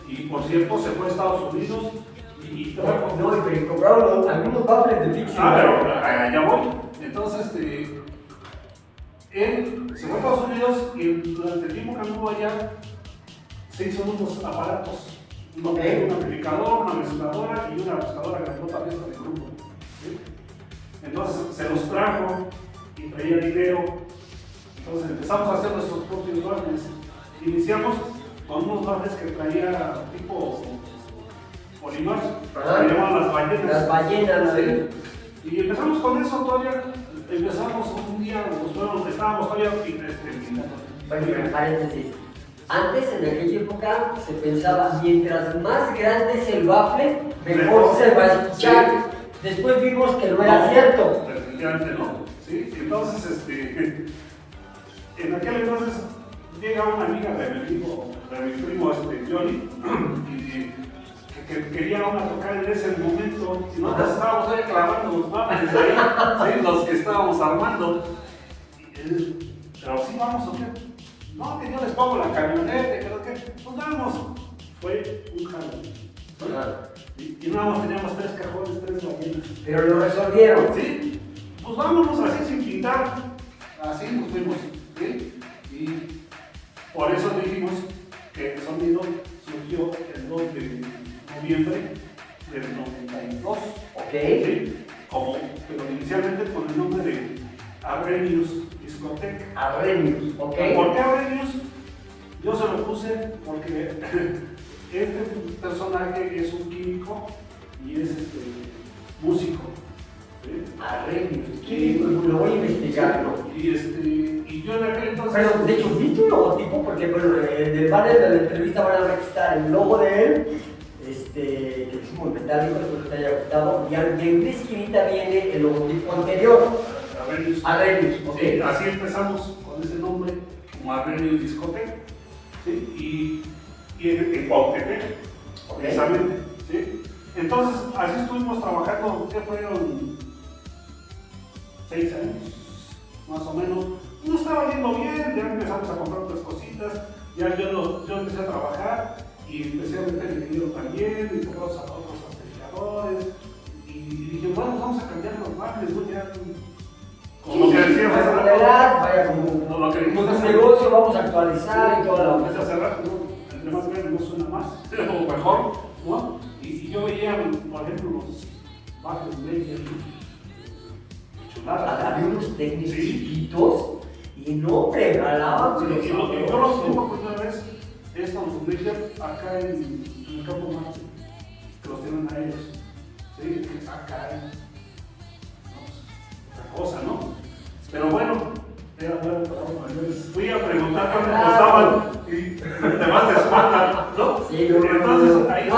y por cierto se fue a Estados Unidos y trajo... No, pero compraron algunos baffles de Dixie. pero allá voy. Entonces él se fue a Estados Unidos y durante el tiempo que anduvo allá se hizo unos aparatos, un amplificador, una mezcladora y una mezcladora grandota de esta de grupo. ¿Sí? Entonces se los trajo y traía dinero. Entonces empezamos a hacer nuestros propios baffles. Iniciamos con unos baffles que traía tipo polimar, que llamaban las ballenas. Las ballenas, sí. Y empezamos con eso todavía. Empezamos un día, estábamos todavía Bueno, paréntesis. Antes, en aquella época, se pensaba, mientras más grande es el bafle, mejor se va a escuchar. Sí. Después vimos que no era cierto. Definitivamente no. ¿Sí? Entonces, en aquel entonces llega una amiga de mi primo Johnny, y que quería una tocar en ese momento, y nosotros estábamos ahí clavando los baffles ahí, ¿sí? Los que estábamos armando. Pero sí vamos a ver. No, que yo les pongo la camioneta, que pues vamos. Fue un jalo. Y nada más teníamos 3 cajones, 3 ballenas. Pero lo resolvieron. Sí, pues vámonos así sin pintar. Así nos fuimos. ¿Sí? Y por eso dijimos que el sonido surgió el 2 de noviembre del 92. ¿Sí? Pero inicialmente con el nombre de Arrhenius Discotheque. Arrhenius, ¿Por qué Arrhenius? Yo se lo puse porque este personaje es un químico y es músico. ¿Sí? Arrhenius, químico, lo voy a investigar, ¿no? Y yo en aquel entonces... Pero de hecho, ¿viste un logotipo? Porque bueno, en el banner de la entrevista van a ver que está el logo de él, que es muy metálico, espero que te haya gustado, y en una esquinita viene el logotipo anterior. Arrhenius, ok. Sí, así empezamos con ese nombre, como Arrhenius Discotheque, ¿sí? Y en Cuauhtémoc, precisamente, ¿sí? Entonces, así estuvimos trabajando, ¿qué fueron? 6 años, más o menos. No estaba yendo bien, ya empezamos a comprar otras cositas, ya yo empecé a trabajar y empecé a meter el dinero también, y compré otros amplificadores, y dije, bueno, vamos a cambiar los baffles, ¿no? Ya, como lo que decíamos hace rato, vaya como lo que dijimos un hace negocio, vamos a actualizar y todo lo desde hace rato, ¿no? Entre más grande no suena más, o mejor, ¿no? Y yo veía, por ejemplo, los baffles Meyer, chulada. había unos técnicos chiquitos y no regalaban. Sí, yo los tuve por primera vez, estos Meyer, acá en el Campo Marte, que los tienen a ellos, ¿sí? Acá hay otra cosa, ¿no? Pero bueno, fui a preguntar cuánto costaban y te vas de espalda, ¿no? Sí, entonces ahí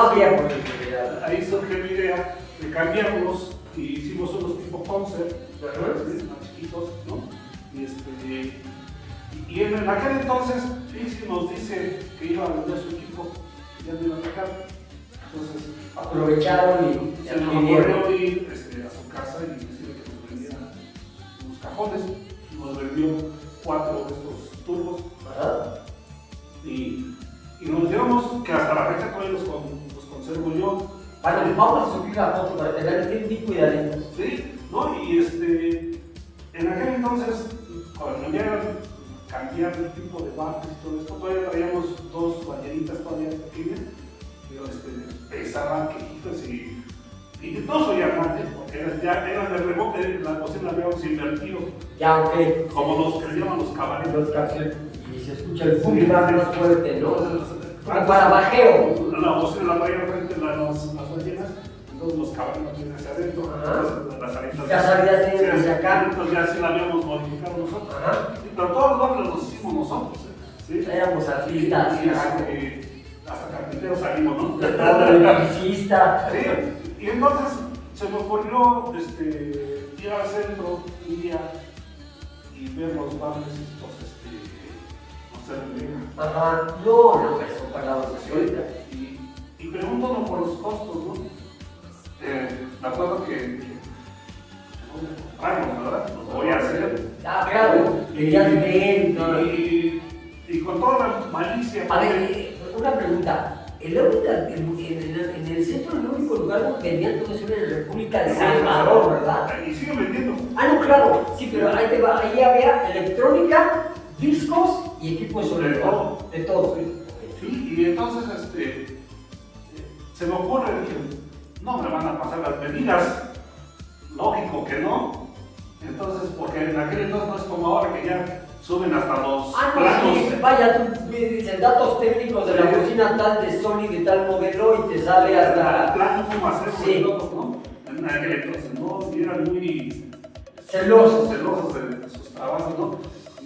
ahí surge mi idea de cambiarlos y hicimos unos tipo concert, ¿sí? Más chiquitos, ¿no? Y en aquel entonces Fixie nos dice que iba a vender su equipo y ya no iba a tocar. Entonces aprovecharon y se nos ocurrió ir a su casa y decirle que nos vendiera unos cajones. Nos vendió 4 de estos turbos. Y nos llevamos que hasta la fecha todavía los conservo yo. Vale, vamos a subir la foto para tener este cuidaditos. Sí, ¿no? Y en aquel entonces, cuando ya cambiar el tipo de baffles y todo esto, todavía traíamos 2 ballenitas todavía pequeñas, pero pesaban quejitas y no soy amante, porque ya eran de rebote, la cocina la habíamos invertido. Ya, ok. Como los que le llaman los caballos. Los capsules. Y se escucha el boom más fuerte, ¿no? Para bajeo. La bocina la traía frente a las ballenas, entonces los caballos la tienen hacia adentro, las alitas. Ya sabías ir hacia acá. Entonces ya sí la habíamos modificado nosotros. Ajá. Sí, pero todos los baffles los hicimos nosotros. ¿sí? Éramos artistas. Hasta carpinteros salimos, ¿no? Electricista. Sí, y entonces se me ocurrió ir al centro un día y ver los bares estos, no sé, Ajá, no, pero son palabras de y pregunto por los costos, ¿no? Me acuerdo que ¿verdad? Lo voy a hacer. Ah, claro, querías ver. Y con toda la malicia. A ver, una pregunta. En el centro, el único lugar donde vendían todo eso era en la República de Salvador, ¿verdad? Y sigue vendiendo. Ah, no, claro, sí, pero ahí te va, ahí había electrónica, discos y equipos de sonido. De todo. Sí, y entonces se me ocurre, dije, no me van a pasar las medidas. Lógico que no. Entonces, porque en aquel entonces no es como ahora que ya suben hasta los planos. Sí, vaya, tú dices datos técnicos de la bocina tal de Sony de tal modelo y te sale hasta el plano cómo hacerlo, sí. ¿no? En aquel entonces no, y eran muy celosos de sus trabajos, ¿no?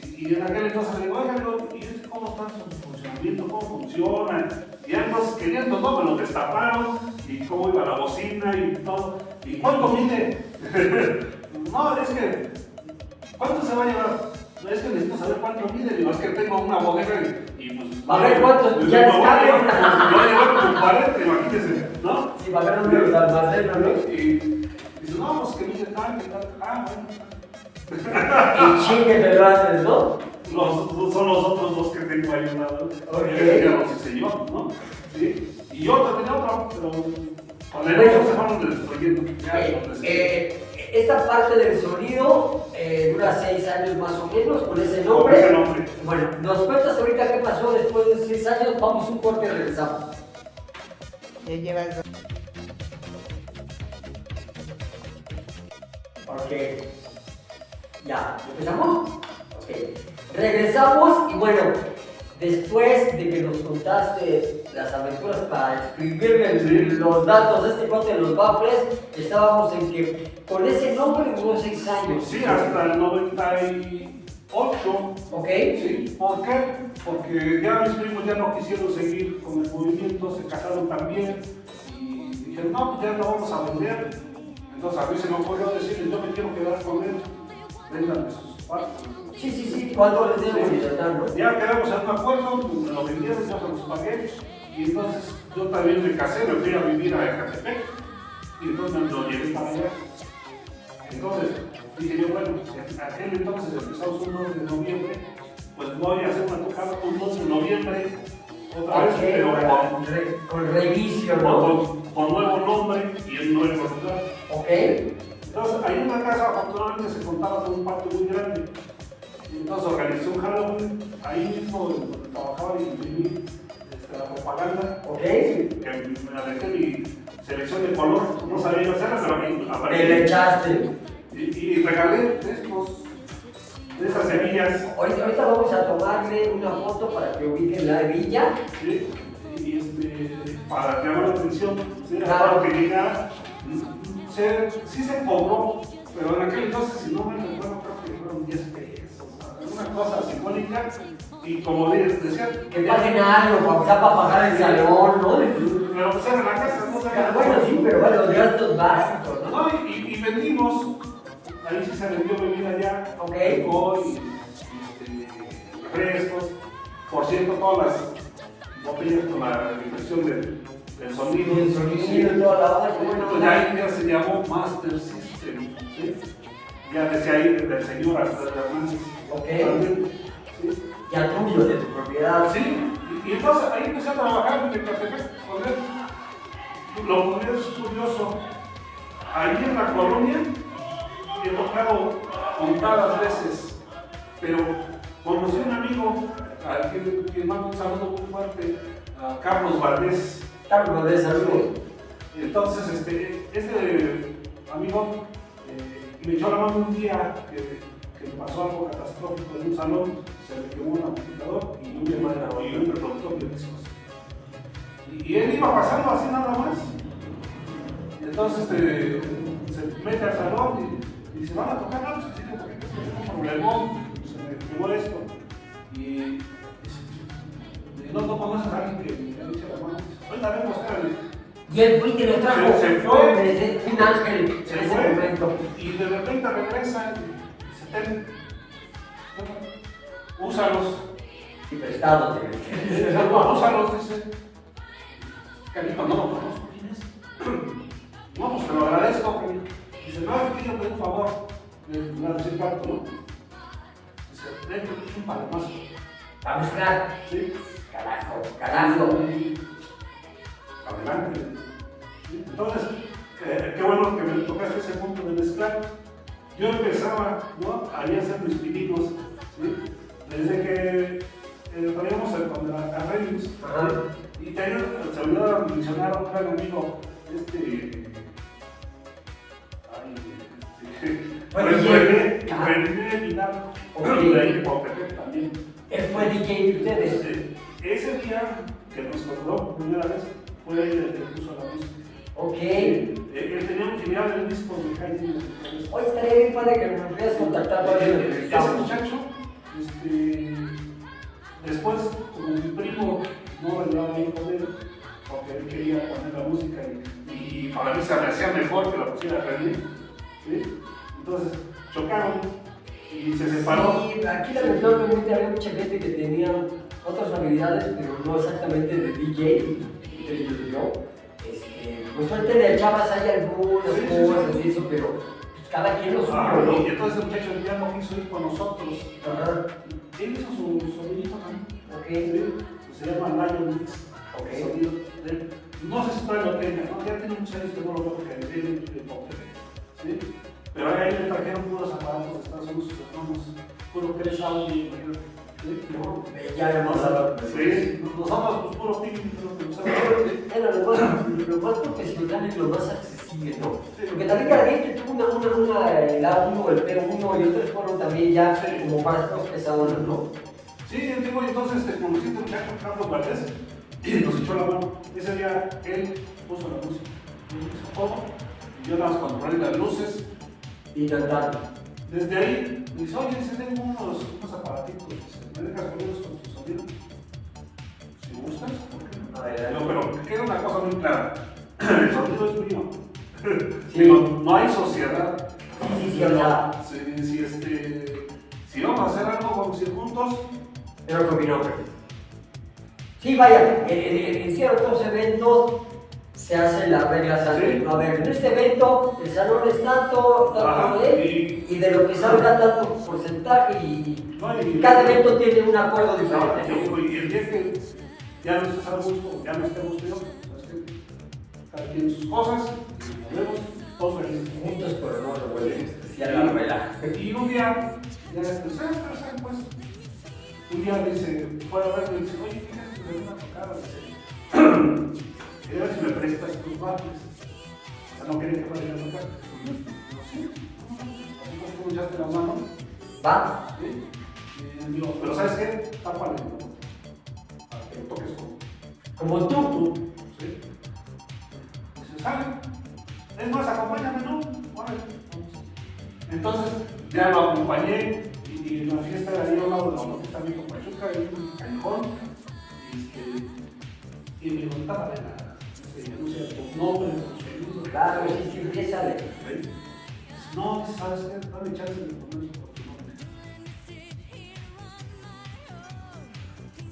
Y en aquel entonces le digo, oigan, ¿y cómo está su funcionamiento? ¿Cómo funciona? Y entonces queriendo, no, me lo destaparon, y cómo iba la bocina y todo. ¿Y cuánto mide? No, es que, ¿cuánto se va a llevar? Es que necesito saber cuánto mide. Digo, es que tengo una bodega y pues. A ver cuántos ya caben. Voy a llevar como 40, imagínense, ¿no? Sí, va a haber números de almacén, ¿no? Y dice, no, pues que mide tal, que tal. Ah, bueno. Y chingue te lo haces, ¿no? Son los otros dos que tengo ahí un lado. Okay. Ya los hice yo, ¿no? Sí. Y otra, tenía otra, pero con el hecho se fueron destruyendo. Esta parte del sonido dura 6 años más o menos con ese nombre. Bueno, nos cuentas ahorita qué pasó después de 6 años. Vamos un corte y regresamos. Ya llevas. Ok. Ya, ¿empezamos? Ok. Regresamos y bueno, después de que nos contaste las aventuras para escribirle los datos de este cuate de los baffles, estábamos en que con ese nombre duró 6 años. Sí, hasta el 98. Ok. Sí, ¿por qué? Porque ya mis primos ya no quisieron seguir con el movimiento, se casaron también y dijeron, no, pues ya lo vamos a vender. Entonces a mí se me ocurrió decirles, yo me quiero quedar con él, véndanme sus partes. Sí, ¿cuánto les debo contratar, no? Ya quedamos en un acuerdo, me lo vendieron, yo se los pagué y entonces yo también me casé, me fui a vivir a Ecatepec y entonces me lo llevé para allá. Entonces dije yo, bueno, aquel entonces empezamos un 9 de noviembre, pues voy a hacer una tocada un 12 de noviembre, otra vez, pero con reinicio, ¿no? Con nuevo nombre y el nuevo lugar. Ok. Entonces ahí en la casa afortunadamente se contaba con un patio muy grande. Y entonces organizé un Halloween ahí mismo donde trabajaba y imprimí la propaganda. Ok. Que me alejé mi selección de color, no sabía yo hacerla, pero ahí apareció. Te le echaste. Y regalé de esas semillas. Ahorita vamos a tomarle una foto para que ubiquen la villa. Sí, y para llamar la atención, ¿sí? Claro. Para que llegara, sí se cobró, pero en aquel entonces, si no me recuerdo, creo que fueron 10 pesos, una cosa simbólica, y como decía, Que paguen algo, para pagar el salón, ¿no? Pero pues era la casa, no sabía. Bueno, sí, pero bueno, los gastos básicos, ¿no? No, y vendimos, ahí sí se vendió bebida ya, Ok. alcohol y refrescos. Por cierto, todas las botellas con la impresión del sonido. El sonido y toda la onda, bueno, Entonces ya se llamó Master System, ¿sí? Ya decía ahí del señor Alfredo Hernández. Ok. También, ¿sí? Ya tuyo, de tu propiedad. Sí, y entonces ahí empecé a trabajar en Ecatepec con él. Lo que es curioso, ahí en la colonia he tocado contadas veces, pero conocí a un amigo al que mando un saludo muy fuerte, a Carlos Valdés. Carlos Valdés, saludos. Entonces, este amigo me echó la mano un día que pasó algo catastrófico en un salón, se le quemó un amplificador y un reproductor de discos. Y él iba pasando así nada más. Entonces se mete al salón y dice, van a tocar, no, pues sí, porque es un problemón, se me quemó esto. Y dice, no conoces a alguien que me eche la mano. Ahorita vengo, espérame. Y el fue y te lo trajo. Se fue. Hombre, es un ángel Se en ese fue. momento. Y de repente regresa y se ten. Úsalos. Y prestado. Úsalos, dice. Canijo, no lo conozco, ¿quién es? No, pues te lo agradezco, canijo. Dice, no, es que yo te doy un favor. Le voy a decir cuánto, ¿no? Dice, ven, un palomazo. Va a buscar. Sí. Carajo, carajo. Adelante. ¿Sí? Entonces, qué bueno que me tocaste ese punto de mezclar. Yo empezaba, ¿no? Ahí a hacer mis pininos, ¿sí? Desde que traíamos con la Remix, ¿sí? Y también se olvidó mencionar a un gran amigo, René Vidal, de ahí de Cuautepec también. Él fue DJ de ustedes. Ese día que nos tocó por primera vez, fue ahí el que puso la música. Ok. Él tenía un filial del disco de Jaime. Hoy estaría bien padre que nos pudieras contactar para ver el Ese muchacho, después, como mi primo no bailaba ahí con él, porque él quería poner la música y para mí se me hacía mejor que la pusiera René, ¿sí? Entonces chocaron y se separó. Sí, aquí lamentablemente había mucha gente que tenía otras habilidades, pero no exactamente de DJ, entre yo. Pues suerte le echabas ahí algunas cosas y eso, pero pues, cada quien lo suyo, ¿no? Y entonces el muchacho ya no quiso ir con nosotros. Ajá. Él hizo su sonidito también. Ok. ¿Sí? Se llama Lion Mix. Ok. Sonido de él. No sé si todavía lo tenga, ¿no? Ya tiene muchos años que no lo veo porque tiene el Cuautepec, ¿sí? Pero ahí le trajeron puros aparatos de Estados Unidos, sus hermanos, puro 3 audio, ¿sí? Ya hemos hablado. Sí, nosotros pues puro ping, lo que usamos. Era lo más profesional y lo más accesible, ¿no? Porque también cada quien que tuvo el A1, el P1 y otros fueron también ya como más pesados, ¿no? Sí, yo digo, entonces conocí a este muchacho Carlos Valdés y nos echó la mano. Ese día él puso la música, puso todo, y yo nada más cuando ponen las luces. Y cantando. Desde ahí, me dice, oye, si tengo unos aparatitos, ¿me dejas ponerlos con tu sonido? Si gustas, ¿por qué no? Pero queda una cosa muy clara, el sonido es mío. Sí. No hay sociedad. Sí, o sea. Si vamos a hacer algo, vamos a ir juntos. Pero con mi nombre. Sí, vaya, en ciertos eventos se hacen las reglas así. Sí. A ver, en este evento el salón es tanto y de lo que salga tanto porcentaje y cada evento tiene un acuerdo diferente. Y el día que ya no estés a gusto, ya no estemos bien, cada quien sus cosas, y nos vemos todos felices. Juntos pero no lo vuelven especial la vela. Y un día, pues, un día dice, fue a verlo y dice, oye, fíjate, me voy a tocar, dice, a ver si me prestas tus bates. O sea, no quería que fuera a tocar. No sé, así como ya te la mano. ¿Va? ¿Sí? Y digo, pero ¿sabes qué? Tápale, ¿no? Para que lo toques Como tú. ¿Sí? Dice, sale. Es más, acompáñame, ¿no? Órale, vamos. Entonces, ya lo acompañé y la fiesta era ahí al lado de donde está mi compachuca, ahí en un callejón. Y me dijo, tápale nada. No sé, tu nombre, tu segundo. Claro, sí, empieza a No, ¿sabes qué? Dame chance de poner por tu nombre.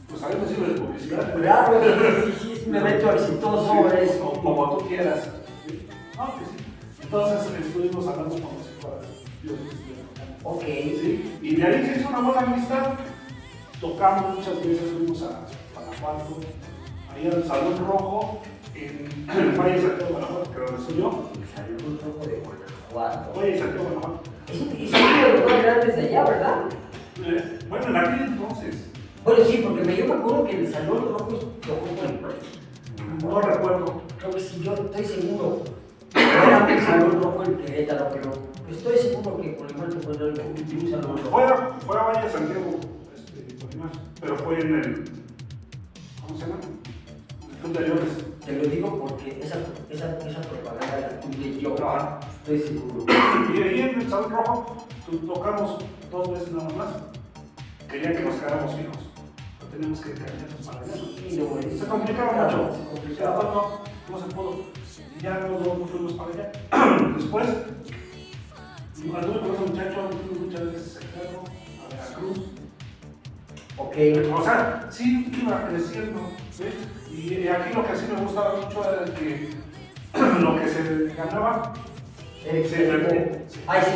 Pues a mí me sirve de publicidad. Claro, sí, es un evento exitoso, Sí, es como tú quieras. ¿Sí? No, que sí. Entonces estuvimos hablando como si fuera Dios. ok. ¿Sí? Y de ahí se hizo una buena amistad. Tocamos muchas veces, fuimos a Guanajuato, ahí al Salón Rojo, en el Valle de Santiago de Guanajuato, que lo soy yo. El Salón Rojo de Guanajuato. Oye, Santiago de Guanajuato. Es uno de los más grandes de allá, ¿verdad? Bueno, en aquel entonces. Bueno, sí, porque yo me acuerdo que el Salón Rojo tocó con No recuerdo. creo que sí, yo estoy seguro. No era el Salón Rojo en Querétaro, pero estoy seguro que Polimar tocó en un Salón Rojo. Fue a Valle de Santiago, Polimar, pero fue en el. ¿Cómo se llama? El Club de Leones. Te lo digo porque esa propaganda la tuve yo. Ajá. Estoy seguro. Y ahí en el Salón Rojo tocamos 2 veces nada más. Querían que nos quedáramos fijos. teníamos que cambiarnos para allá. Sí, no, güey. Se complicaba Claro, mucho. se complicaba. No se pudo. Ya no fuimos para allá. Después, anduve con ese muchacho, anduve muchas veces a Cerro, a Veracruz. Ok. O sea, sí iba creciendo, ¿sí? Y aquí lo que sí me gustaba mucho era que lo que se ganaba Se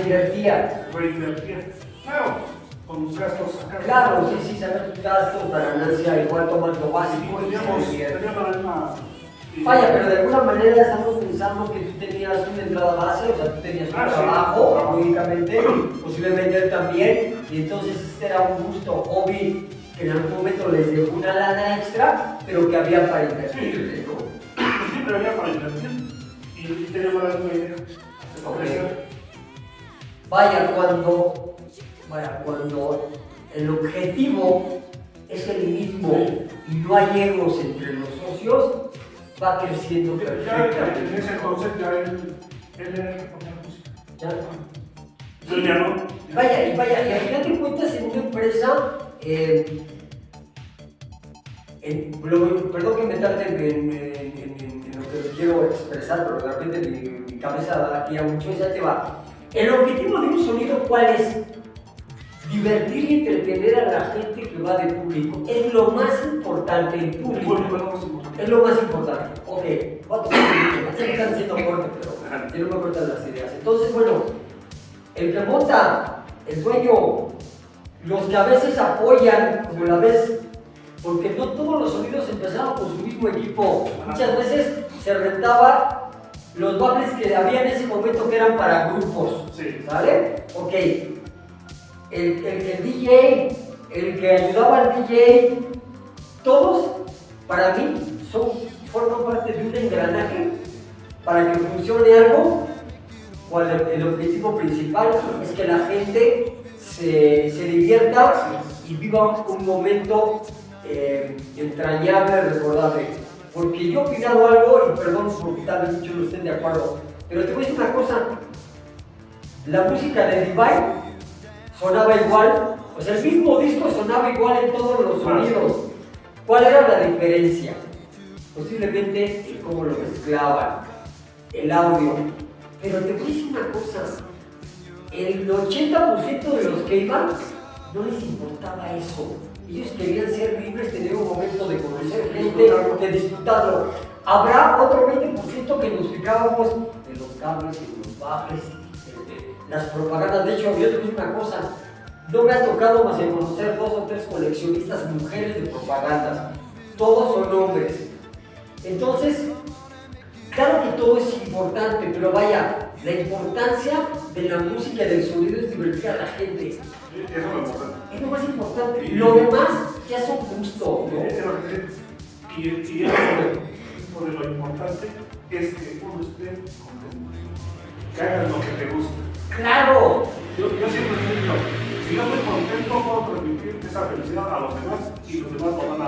invertía. reinvertía. Claro, con los gastos acá. Claro, sí, saber tus gastos, la ganancia, igual tomas lo básico y se invierte. Teníamos la misma. Vaya, pero de alguna manera estamos pensando que tú tenías una entrada base, o sea, tú tenías un trabajo, lógicamente, posiblemente él también, y entonces este era un gusto, hobby, que en algún momento les dejó una lana extra, pero que había para invertir, ¿no? Siempre había para invertir y teníamos la misma idea. Okay. Vaya, cuando el objetivo es el mismo y no hay egos entre los socios, va creciendo Ya perfectamente. en ese entonces ya él era el que ponía la música. ¿Ya? Yo ya no. Vaya, y al final de cuentas en una empresa, perdón que me trate en lo que quiero expresar, pero de repente mi cabeza da aquí a mucho, ya te va. El objetivo de un sonido, ¿cuál es? Divertir y entretener a la gente que va de público. Es lo más importante, el público. Es lo más importante. Ok, voy a tomar un minuto. Me están haciendo corte, pero yo no me cortan las ideas. Entonces, bueno, el que monta, el dueño, los que a veces apoyan, como la vez, porque no todos los sonidos empezaban con su mismo equipo. Muchas veces se rentaba los baffles que había en ese momento que eran para grupos. Sí. ¿Sale? Ok. El DJ, el que ayudaba al DJ, todos, para mí, forman parte de un engranaje para que funcione algo. El objetivo principal es que la gente se divierta y viva un momento entrañable, recordable. Porque yo he opinado algo, y perdón porque tal vez muchos no estén de acuerdo, pero te voy a decir una cosa: la música de Divine sonaba igual, o sea, el mismo disco sonaba igual en todos los sonidos. ¿Cuál era la diferencia? Posiblemente el cómo lo mezclaban, el audio. Pero te voy a decir una cosa: el 80% de los que iban no les importaba eso. Ellos querían ser libres, tener un momento de conocer gente, de disfrutarlo. Habrá otro 20% que nos fijamos en los cables, en los bajes, las propagandas. De hecho, yo te digo una cosa: no me ha tocado más que conocer 2 o 3 coleccionistas mujeres de propagandas. Todos son hombres. Entonces, claro que todo es importante, pero vaya, la importancia de la música y del sonido es divertir a la gente. Eso es lo importante. Es lo más importante. Lo demás ya son gustos, ¿no? Y eso por lo importante es que uno esté contento. Que hagas lo que te gusta. ¡Claro! Yo siempre he dicho, si yo estoy contento, puedo transmitir esa felicidad a los demás y los demás lo van a.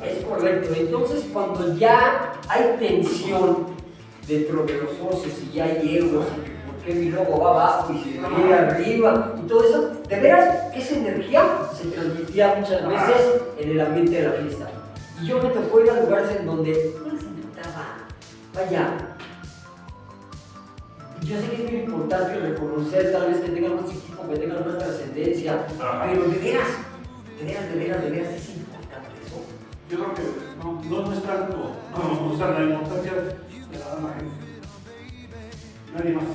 Es correcto. Entonces, cuando ya hay tensión dentro de los socios y ya hay egos, y que por qué mi logo va abajo y se debería arriba y todo eso, de veras que esa energía se transmitía muchas veces en el ambiente de la fiesta. Y yo me tocó ir a lugares en donde no les importaba. Vaya, yo sé que es muy importante reconocer tal vez que tengan más equipo, que tengan más trascendencia, pero de veras es importante eso. Yo creo que no es tanto, o sea, la importancia de la gente. Nadie más.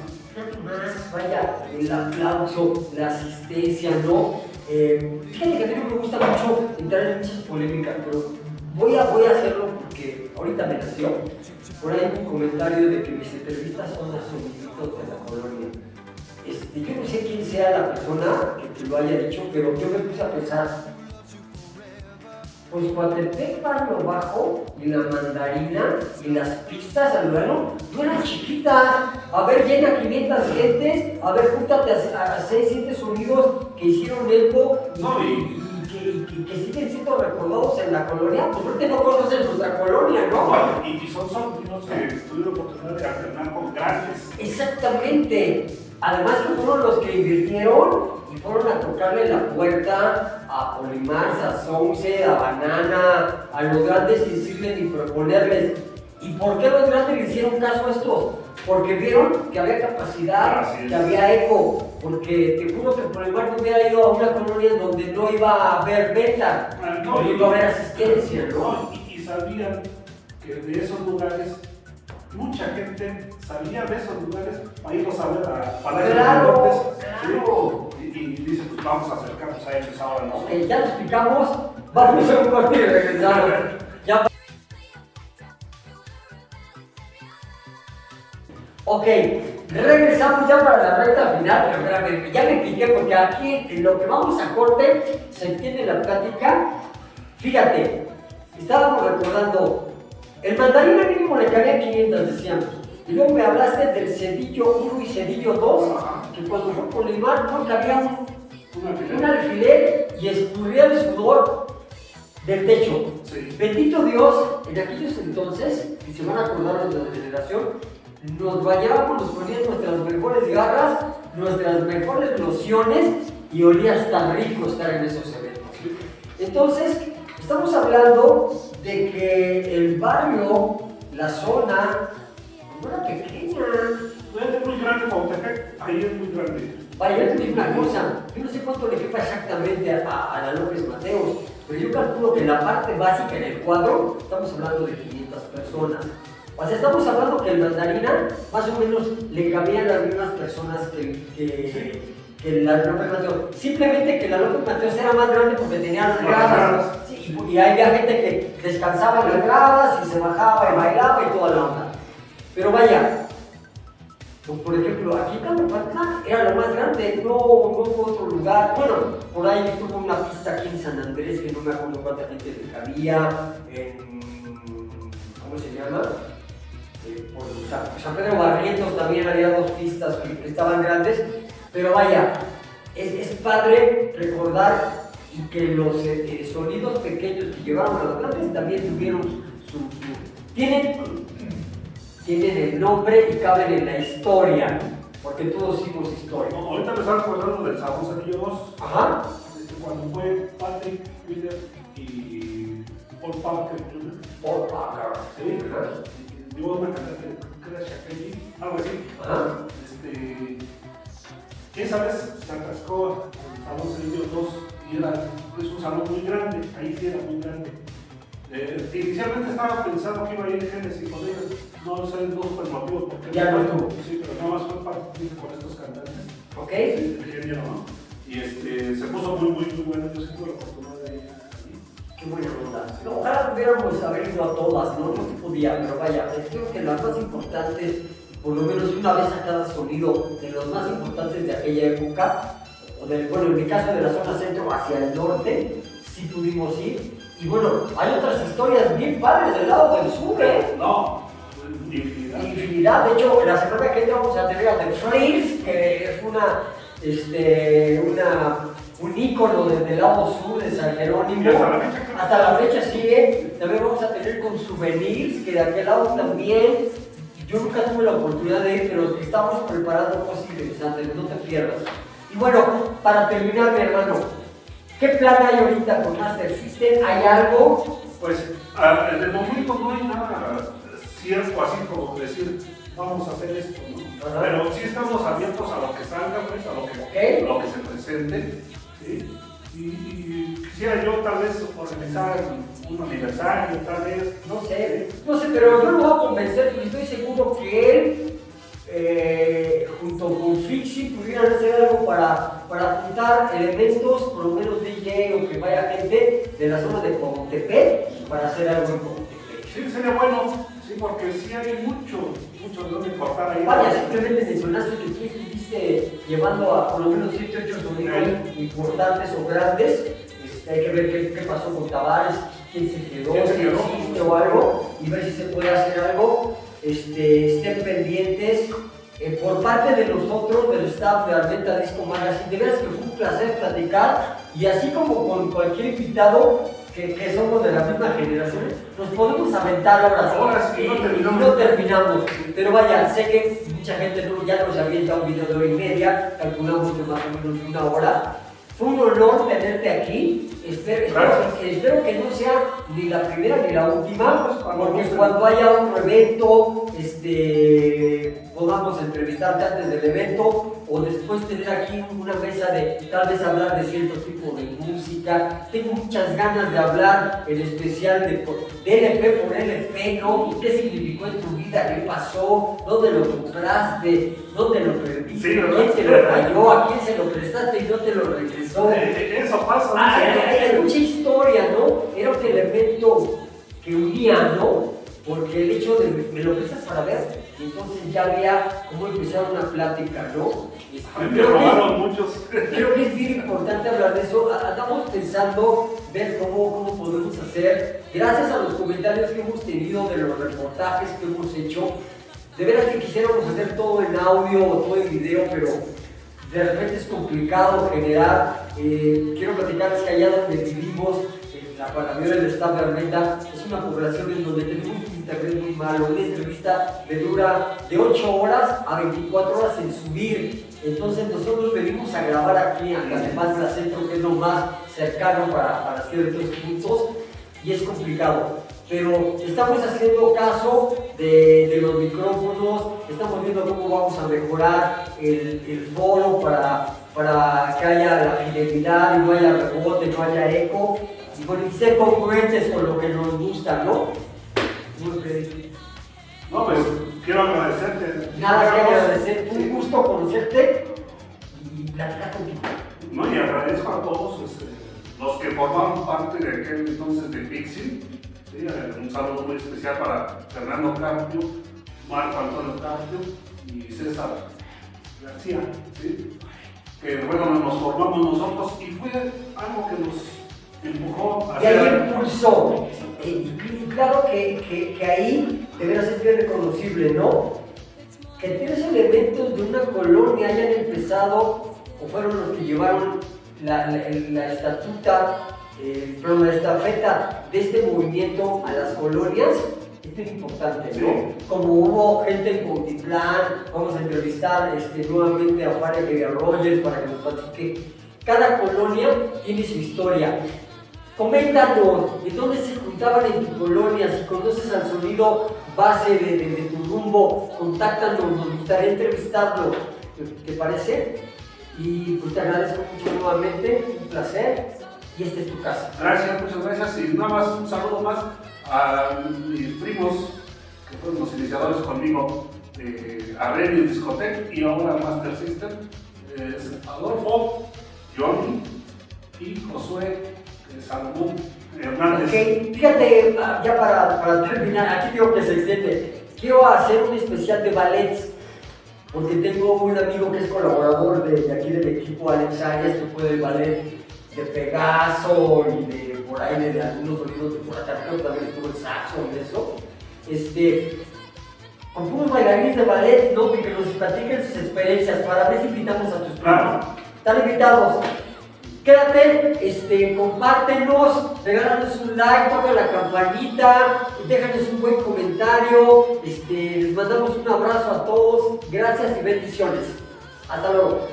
Vaya, el aplauso, la asistencia, ¿no? Fíjate que a mí no me gusta mucho entrar en muchas polémicas, pero voy a hacerlo porque ahorita me nació. Por ahí un comentario de que mis entrevistas son las soniditos de la colonia. Yo no sé quién sea la persona que te lo haya dicho, pero yo me puse a pensar. Pues Coatepec, Barrio Bajo y la Mandarina y las pistas al verano no eran chiquitas. A ver, llena 500 gentes, a ver, júntate a 6, 7 sonidos que hicieron eco y que siguen siendo recordados en la colonia. Pues porque no conocen nuestra colonia, ¿no? Y son sonidos que tuvieron la oportunidad de alternar con grandes. Exactamente. Además que fueron los que invirtieron y fueron a tocarle la puerta a Polimars, a Sunset, a Banana, a los grandes y decirles y proponerles. ¿Y por qué los grandes le hicieron caso a estos? Porque vieron que había capacidad, que había eco, porque te juro que Polimars no hubiera ido a una colonia en donde no iba a haber venta, no iba a haber asistencia, ¿no? Y sabían que de esos lugares mucha gente salía de esos lugares para irlos a ver a Palacio de Deportes. Claro. ¿Sí? Y dice, pues vamos a acercarnos a ellos ahora nosotros. Ok, ya lo explicamos, vamos a un partido y regresamos. Ya. Ok, regresamos ya para la recta final, pero espérame, ya me piqué porque aquí en lo que vamos a corte se entiende la plática. Fíjate, estábamos recordando, el mandarina mínimo le cabía 500, decíamos. Y luego me hablaste del Cedillo 1 y Cedillo 2, que cuando fue Polimars no cabía un alfiler y escurría el sudor del techo. Sí. Bendito Dios, en aquellos entonces, y se van a acordar los de la generación, nos bañábamos, nos ponían nuestras mejores garras, nuestras mejores lociones y olía hasta rico estar en esos eventos. Entonces, estamos hablando de que el barrio, la zona, no era pequeña. Es muy grande, Cuautepec, ahí es muy grande. Vaya, yo te digo una cosa, yo no sé cuánto le quepa exactamente a la López Mateos, pero yo calculo que en la parte básica, en el cuadro, estamos hablando de 500 personas. O sea, estamos hablando que el mandarina más o menos le cabían las mismas personas que la López Mateos. Simplemente que la López Mateos era más grande porque tenía las gradas. Sí, y había gente que descansaba en las gradas y se bajaba y bailaba y toda la onda. Pero vaya, pues por ejemplo, aquí en Tlalnepantla era lo más grande, no fue otro lugar. Bueno, por ahí estuvo una pista aquí en San Andrés que no me acuerdo cuánta gente le cabía, ¿cómo se llama? Por San Pedro Barrientos también había 2 pistas que estaban grandes, pero vaya, es padre recordar y que los sonidos pequeños que llevaron a los grandes también tuvieron tienen el nombre y caben en la historia, porque todos hicimos historia. No, ahorita me estaba acordando del Sabor Cedillo 2. Ajá. Cuando fue Patrick Miller y Paul Parker Jr. Paul Parker. Sí, llevó una cantante, creo que era Shakeli, algo así. Ajá. Esa vez se atascó el Salón Cedillo 2 y es un salón muy grande, ahí sí era muy grande. Inicialmente estaba pensando que iba a ir Genesis con ellos, no sé, no fue el motivo porque ya no estuvo. Sí, pero nada más fue partir con estos cantantes. Ok. El género, ¿no? Y se puso muy bueno, yo sí tuve la oportunidad de ir allí. Qué buena onda. No, ojalá pudiéramos haber ido a todas, ¿no? No se podía, pero vaya, creo que las más importantes, por lo menos una vez a cada sonido, de los más importantes de aquella época, bueno, en mi caso de la zona centro hacia el norte, sí pudimos ir. Y bueno, hay otras historias bien padres del lado del sur, ¿eh? No, infinidad. Infinidad. De hecho, la semana que entra vamos a tener a The Flares, que es un ícono del lado sur de San Jerónimo. Hasta la fecha sigue. También vamos a tener con Souvenirs, que de aquel lado también. Yo nunca tuve la oportunidad de ir, pero estamos preparando cosas interesantes, no te pierdas. Y bueno, para terminar, mi hermano, ¿qué plan hay ahorita con Master System? ¿Hay algo? Pues, en el momento no hay nada cierto, así como decir, vamos a hacer esto, ¿no? Ajá. Pero sí estamos abiertos a lo que salga, pues, a lo que se presente, ¿sí? Y quisiera yo tal vez organizar un aniversario, tal vez. No sé, pero yo lo voy a convencer y estoy seguro que él, junto con Fixi, pudieran hacer algo para juntar elementos, por lo menos DJ o que vaya gente de la zona de Cuautepec para hacer algo en Cuautepec. Sí, sería bueno, sí, porque sí hay mucho de dónde cortar ahí. Vaya, simplemente mencionaste que tú estuviste llevando a por lo menos 7 o 8 sonidos importantes o grandes. Hay que ver qué pasó con Tavares, quién se quedó, si existe o algo, y ver si se puede hacer algo. Estén pendientes. Por parte de nosotros, del staff de Armenta Disco Magazine, de veras que fue un placer platicar, y así como con cualquier invitado, que somos de la misma generación, nos podemos aventar Horas y no terminamos. Pero vaya, sé que mucha gente ya nos avienta un video de hora y media, calculamos que más o menos de 1 hora. Fue un honor tenerte aquí. Espero que no sea ni la primera ni la última, porque cuando haya un evento, podamos entrevistarte antes del evento o después tener aquí una mesa de tal vez hablar de cierto tipo de música. Tengo muchas ganas de hablar en especial de LP por LP, ¿no? ¿Qué significó en tu vida? ¿Qué pasó? ¿Dónde lo compraste? ¿Dónde lo perdiste? Sí, ¿Quién te lo rayó? ¿A quién se lo prestaste y no te lo regresó? Eso pasa. Hay mucha historia, ¿no? Era un elemento que unía, ¿no? Porque el hecho de me lo prestas para ver, y entonces ya había cómo empezar una plática, ¿no? Me robaron muchos. Creo que es bien importante hablar de eso. Andamos pensando ver cómo podemos hacer, gracias a los comentarios que hemos tenido de los reportajes que hemos hecho. De veras que quisiéramos hacer todo en audio o todo en video, pero de repente es complicado generar. Quiero platicarles que allá donde vivimos, la mayoría del staff de Armenta es una población en donde tenemos un internet muy malo. Una entrevista me dura de 8 horas a 24 horas en subir. Entonces nosotros venimos a grabar aquí, además del centro, que es lo más cercano para ciertos puntos, y es complicado. Pero estamos haciendo caso de los micrófonos, estamos viendo cómo vamos a mejorar el foro para que haya la fidelidad y no haya rebote, no haya eco, y bueno, y ser congruentes con lo que nos gusta, ¿no? No, pues quiero agradecerte. Nada que agradecer, fue un gusto conocerte y platicar contigo. No, y agradezco a todos los que formaron parte de aquel entonces de Pixie. ¿Sí? Un saludo muy especial para Fernando Carpio, Marco Antonio Carpio y César García. ¿Sí? Que bueno, nos formamos nosotros y fue algo que nos empujó a y ahí impulsó. Y claro que ahí de veras es bien reconocible, ¿no? Que 3 elementos de una colonia hayan empezado o fueron los que llevaron la estatuta, la estafeta de este movimiento a las colonias. Es bien importante, ¿no? Sí. Como hubo gente en Cuautitlán, vamos a entrevistar nuevamente a Juárez Villarroyes para que nos platique. Cada colonia tiene su historia. Coméntanos de dónde se juntaban en tu colonia, si conoces al sonido base de tu rumbo, contáctanos, nos gustaría entrevistarlo, ¿te parece? Y pues te agradezco mucho nuevamente, un placer, y esta es tu casa. Gracias, muchas gracias, y nada más un saludo más a mis primos, que fueron los iniciadores conmigo, a Remy Discotech y ahora Master System, Adolfo, Johnny y Josué Salomón Hernández. Ok, fíjate, ya para terminar, aquí digo que se extiende. Quiero hacer un especial de ballets, porque tengo un amigo que es colaborador de aquí del equipo, Alex Arias, que fue del ballet de Pegaso y de por ahí de algunos sonidos de por acá, creo que también estuvo el saxo y eso. Con puros bailarines de ballet, ¿no? Que nos platiquen sus experiencias, para ver si invitamos a tus primos. Están invitados. Quédate, compártenos, regálanos un like, toca la campanita, déjanos un buen comentario, les mandamos un abrazo a todos, gracias y bendiciones. Hasta luego.